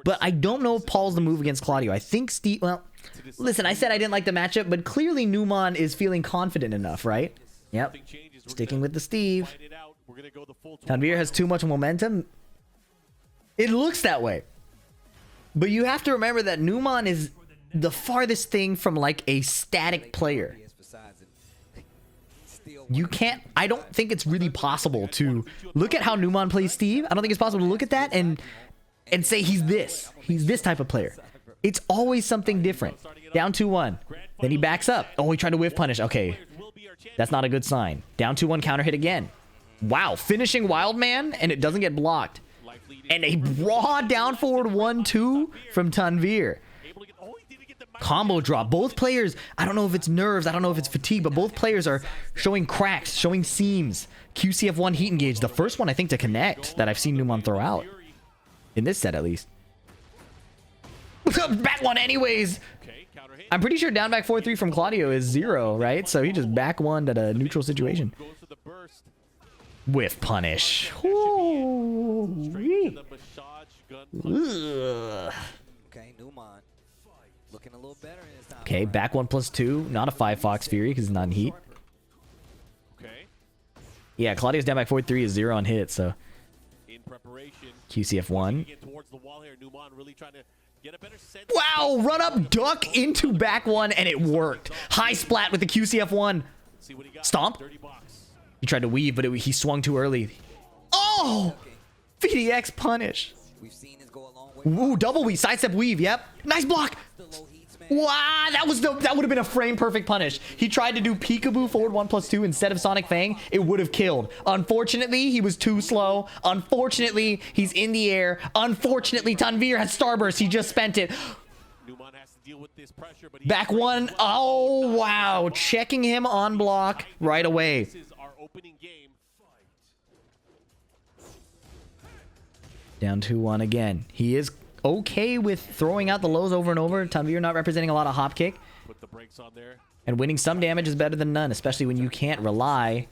but I don't know if Paul's the move against Claudio. I think Steve, well, listen, I said I didn't like the matchup, but clearly Numan is feeling confident enough, right? Yep. Sticking with the Steve. Tanveer has too much momentum. It looks that way. But you have to remember that Numan is the farthest thing from like a static player. You can't, I don't think it's really possible to look at how Numan plays Steve. I don't think it's possible to look at that and say he's this type of player. It's always something different. Down 2-1. Then he backs up. Oh, he tried to whiff punish. Okay. That's not a good sign. Down 2-1 counter hit again. Wow. Finishing wild man and it doesn't get blocked. And a raw down forward 1-2 from Tanveer. Combo drop. Both players, I don't know if it's nerves, I don't know if it's fatigue, but both players are showing cracks, showing seams. QCF1 heat engage. The first one, I think, to connect that I've seen Numan throw out. In this set, at least. Back 1 anyways. I'm pretty sure down back 4-3 from Claudio is 0, right? So he just back 1 at a neutral situation. Whiff punish. Ooh. Looking a little better in his time. Okay, back 1+2. Not a 5 Fox Fury because it's not in heat. Okay. Yeah, Claudio's down back 4-3 is 0 on hit, so. In preparation. QCF1. Really wow, run up, duck into back 1, and it worked. High splat with the QCF1. Stomp. He tried to weave, but he swung too early. Oh! VDX punish. We've seen this go a long Ooh, double weave, sidestep weave. Yep. Nice block. Wow, that would have been a frame perfect punish. He tried to do peekaboo forward 1+2 instead of Sonic Fang. It would have killed. Unfortunately, he was too slow. Unfortunately, he's in the air. Unfortunately, Tanveer has Starburst. He just spent it. Back one. Oh, wow. Checking him on block right away. Down 2-1 again. He is okay with throwing out the lows over and over. Tanveer not representing a lot of hop kick. Put the brakes on there. And winning some damage is better than none, especially when you can't rely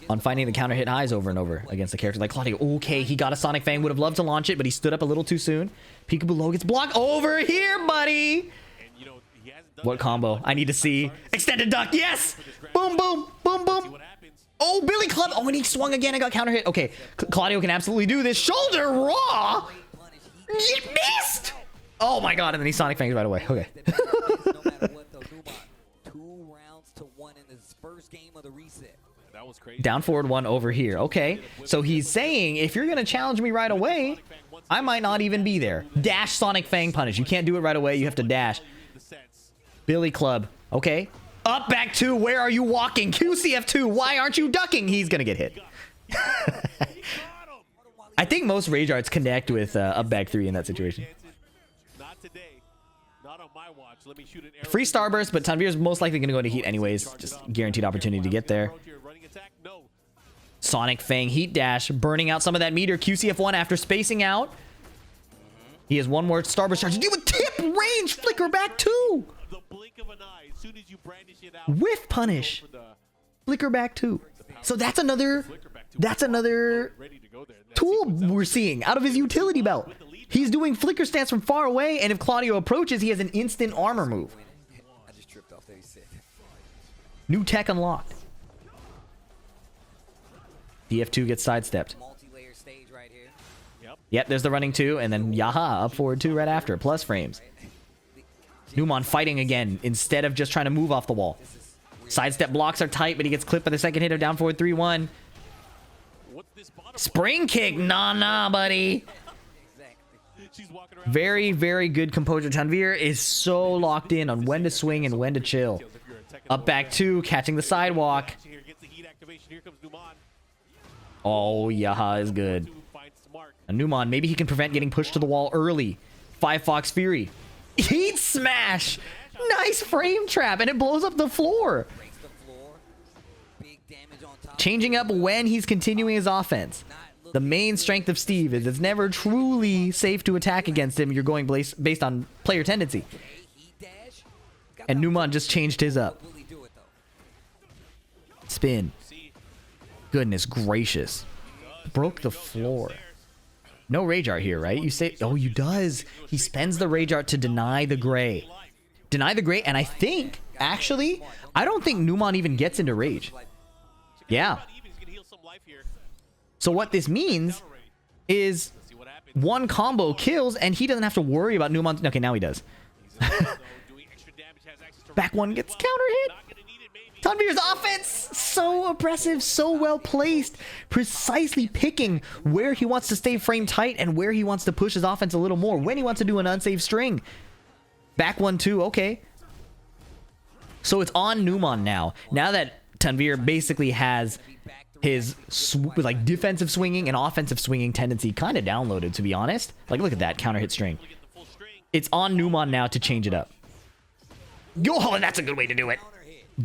on finding the counter hit highs over and over against a character like Claudio. Okay, he got a Sonic Fang. Would have loved to launch it, but he stood up a little too soon. Peekaboo low gets blocked. Over here, buddy. What combo? I need to see. Extended duck. Yes. Boom, boom, boom, boom. Oh, Billy Club. Oh, and he swung again and got counter hit. Okay, Claudio can absolutely do this. Shoulder raw. It missed. Oh my god, and then he Sonic Fangs right away. Okay. 2 rounds to 1 in this first game of the reset. That was crazy. Down forward 1 over here. Okay, so he's saying if you're gonna challenge me right away, I might not even be there. Dash Sonic Fang punish. You can't do it right away. You have to dash. Billy Club. Okay. Up back 2. Where are you walking? QCF2. Why aren't you ducking? He's gonna get hit. I think most rage arts connect with up back 3 in that situation. Not today. Not on my watch. Let me shoot an arrow. Free Starburst, but Tanveer's most likely going to go to Heat anyways. Just guaranteed opportunity to get there. Sonic Fang Heat Dash, burning out some of that meter. QCF1 after spacing out. He has one more Starburst charge to deal with tip range. Flicker back 2. The blink of an eye, as soon as you brandish it out. Whiff punish. Flicker back 2. So that's another tool we're seeing out of his utility belt. He's doing flicker stance from far away, and if Claudio approaches, he has an instant armor move. New tech unlocked. DF2 gets sidestepped. Yep, there's the running 2, and then Yaha up forward 2 right after. Plus frames. Numan fighting again instead of just trying to move off the wall. Sidestep blocks are tight, but he gets clipped by the second hit of down forward 3-1. Spring kick. Nah, buddy. Very, very good composure. Tanveer is so locked in on when to swing and when to chill. Up back 2, catching the sidewalk. Oh, Yaha is good. And Numan, maybe he can prevent getting pushed to the wall early. 5 Fox Fury. Heat smash. Nice frame trap, and it blows up the floor. Changing up when he's continuing his offense. The main strength of Steve is it's never truly safe to attack against him. You're going based on player tendency. And Numan just changed his up. Spin. Goodness gracious. Broke the floor. No rage art here, right? You say, oh, you does. He spends the rage art to deny the gray. Deny the gray, and I think, actually, I don't think Numan even gets into rage. Yeah. So what this means is one combo kills, and he doesn't have to worry about Numan. Okay, now he does. Back 1 gets counter hit. Tanveer's offense, so oppressive, so well placed, precisely picking where he wants to stay frame tight and where he wants to push his offense a little more, when he wants to do an unsafe string. Back 1-2, okay. So it's on Numan now. Now that Tanveer basically has his like defensive swinging and offensive swinging tendency kind of downloaded, to be honest. Like, look at that counter hit string. It's on Numan now to change it up. Oh, and that's a good way to do it.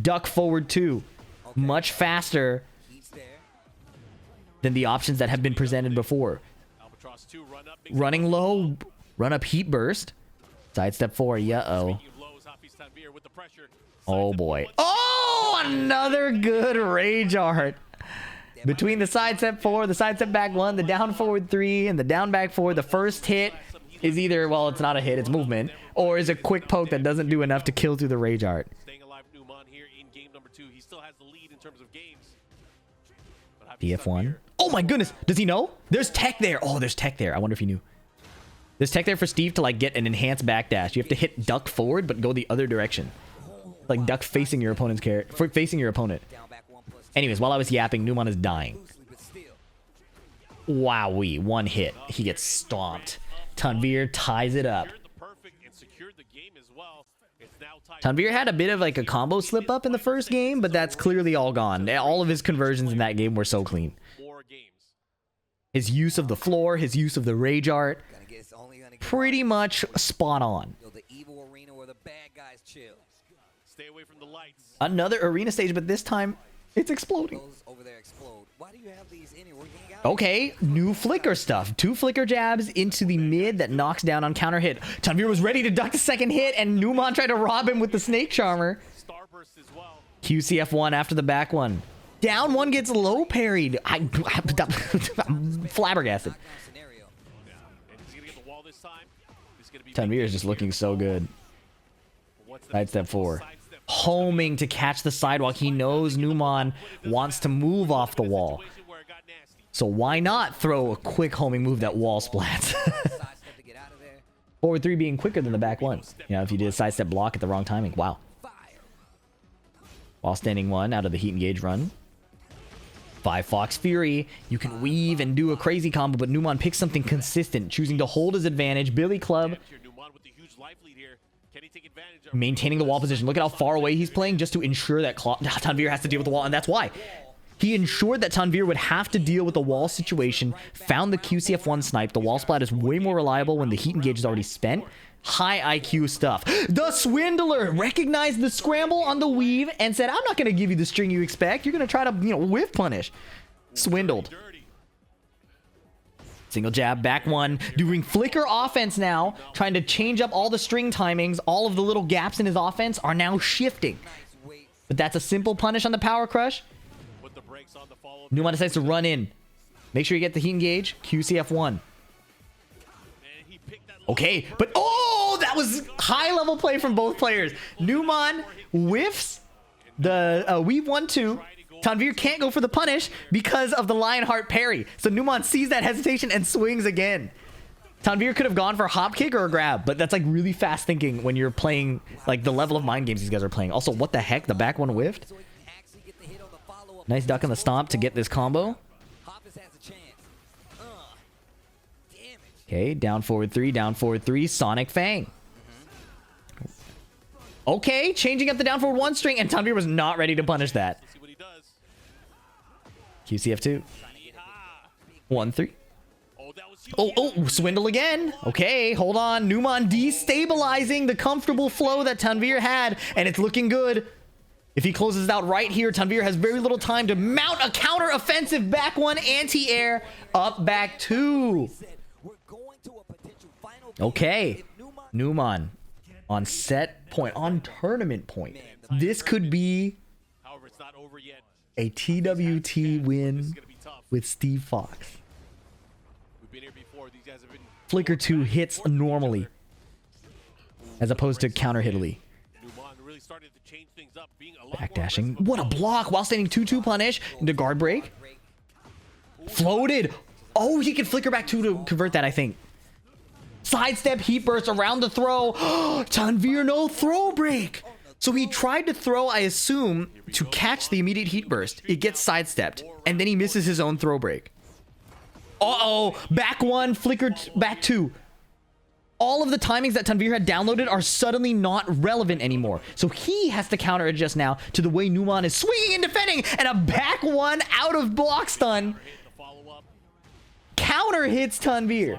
Duck forward 2. Much faster than the options that have been presented before. Running low. Run up heat burst. Sidestep 4. Yeah-oh. Oh, boy. Oh, another good rage art. Between the sidestep 4, the sidestep back 1, the down forward 3, and the down back 4, the first hit is either, well, it's not a hit, it's movement, or is a quick poke that doesn't do enough to kill through the rage art. DF1. Oh my goodness. Does he know? There's tech there. Oh, there's tech there. I wonder if he knew. There's tech there for Steve to like get an enhanced backdash. You have to hit duck forward, but go the other direction. Like duck facing your opponent's facing your opponent. Anyways, while I was yapping, Numan is dying. Wowee, one hit. He gets stomped. Tanveer ties it up. Tanveer had a bit of like a combo slip up in the first game, but that's clearly all gone. All of his conversions in that game were so clean. His use of the floor, his use of the rage art, pretty much spot on. Another arena stage, but this time it's exploding. Okay, new flicker stuff. 2 flicker jabs into the mid that knocks down on counter hit. Tanveer was ready to duck the second hit, and Numan tried to rob him with the snake charmer. QCF1 after the back one. Down one gets low parried. I'm flabbergasted. Tanveer is just looking so good. Sidestep 4. Homing to catch the sidewalk. He knows Numan wants to move off the wall. So why not throw a quick homing move that wall splats? Forward 3 being quicker than the back one. You know, if you did a sidestep block at the wrong timing. Wow. While standing 1 out of the heat engage run. 5 Fox Fury. You can weave and do a crazy combo, but Numan picks something consistent, choosing to hold his advantage. Billy Club. Maintaining the wall position. Look at how far away he's playing just to ensure that Tanveer has to deal with the wall, and that's why. He ensured that Tanveer would have to deal with the wall situation, found the QCF1 snipe. The wall splat is way more reliable when the heat engage is already spent. High IQ stuff. The Swindler recognized the scramble on the weave and said, I'm not going to give you the string you expect. You're going to try to, whiff punish. Swindled. Single jab, back one, doing flicker offense now, trying to change up all the string timings. All of the little gaps in his offense are now shifting. But that's a simple punish on the power crush. Numan decides to run in. Make sure you get the heat engage. QCF1. Okay, but oh, that was high level play from both players. Numan whiffs the weave 1-2. Tanveer can't go for the punish because of the Lionheart parry. So Numan sees that hesitation and swings again. Tanveer could have gone for a hop kick or a grab, but that's like really fast thinking when you're playing like the level of mind games these guys are playing. Also, what the heck? The back one whiffed. Nice duck on the stomp to get this combo. Okay, down forward 3, down forward 3, Sonic Fang. Okay, changing up the down forward 1 string, and Tanveer was not ready to punish that. QCF2. 1-3. Oh, swindle again. Okay, hold on. Numan destabilizing the comfortable flow that Tanveer had, and it's looking good. If he closes out right here, Tanveer has very little time to mount a counter-offensive back 1 anti-air. Up back 2. Okay. Numan on set point, on tournament point. This could be a TWT win with Steve Fox. Flicker 2 hits normally as opposed to counter hittily. Backdashing. What a block while standing 2-2 punish into guard break. Floated. Oh, he can flicker back 2 to convert that, I think. Sidestep heat burst around the throw. Tanveer no throw break. So he tried to throw, I assume, to catch the immediate heat burst. It gets sidestepped, and then he misses his own throw break. Uh-oh. Back 1, flicker, back 2. All of the timings that Tanveer had downloaded are suddenly not relevant anymore. So he has to counter adjust now to the way Numan is swinging and defending, and a back 1 out of block stun. Counter hits Tanveer.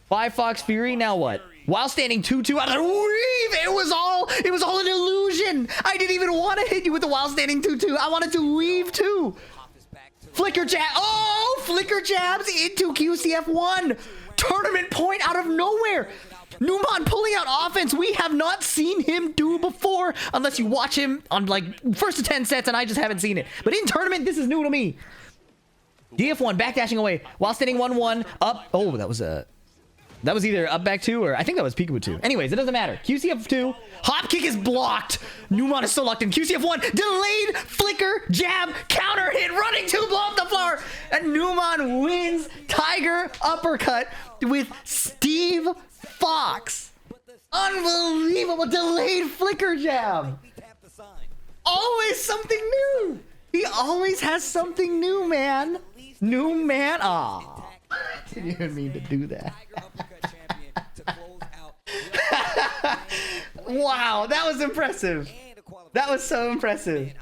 5 Fox Fury, now what? While standing 2-2 out of the weave, it was all an illusion. I didn't even want to hit you with the while standing 2-2. I wanted to weave too. Flicker jab. Oh, flicker jabs into QCF1. Tournament point out of nowhere. Numan pulling out offense we have not seen him do before, unless you watch him on like first to 10 sets, and I just haven't seen it. But in tournament, this is new to me. DF1 backdashing away while standing 1-1 up. Oh, that was either up back 2 or I think that was peekaboo 2. Anyways, it doesn't matter. QCF2 hop kick is blocked. Numan is so locked in. QCF1 delayed flicker jab counter hit running 2 blow up the floor, and Numan wins Thaiger uppercut with Steve Fox. Unbelievable delayed flicker jab. Always something new. He always has something new, man. Numan. Aw. Didn't even mean to do that. Wow, that was impressive. That was so impressive.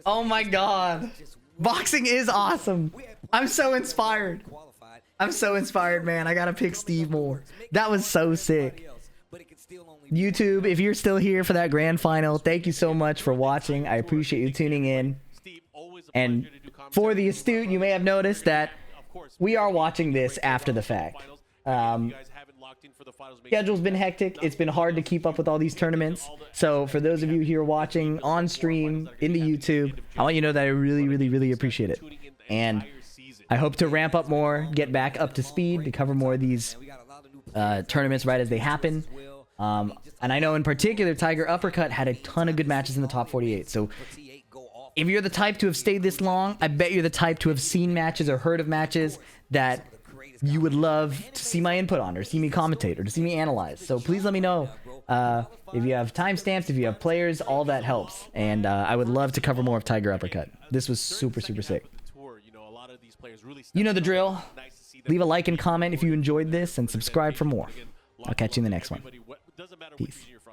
Oh my god. Boxing is awesome. I'm so inspired. I'm so inspired, man. I gotta pick Steve more. That was so sick. YouTube, if you're still here for that grand final, thank you so much for watching. I appreciate you tuning in. And for the astute, you may have noticed that we are watching this after the fact. Schedule's been hectic. It's been hard to keep up with all these tournaments. So for those of you here watching on stream into YouTube, I want you to know that I really, really, really appreciate it. And I hope to ramp up more, get back up to speed to cover more of these tournaments right as they happen. And I know in particular, Thaiger Uppercut had a ton of good matches in the top 48. So if you're the type to have stayed this long, I bet you're the type to have seen matches or heard of matches that you would love to see my input on, or see me commentate, or to see me analyze. So please let me know if you have timestamps, if you have players, all that helps. And I would love to cover more of Thaiger Uppercut. This was super, super sick. You know the drill. Leave a like and comment if you enjoyed this, and subscribe for more. I'll catch you in the next one. Peace.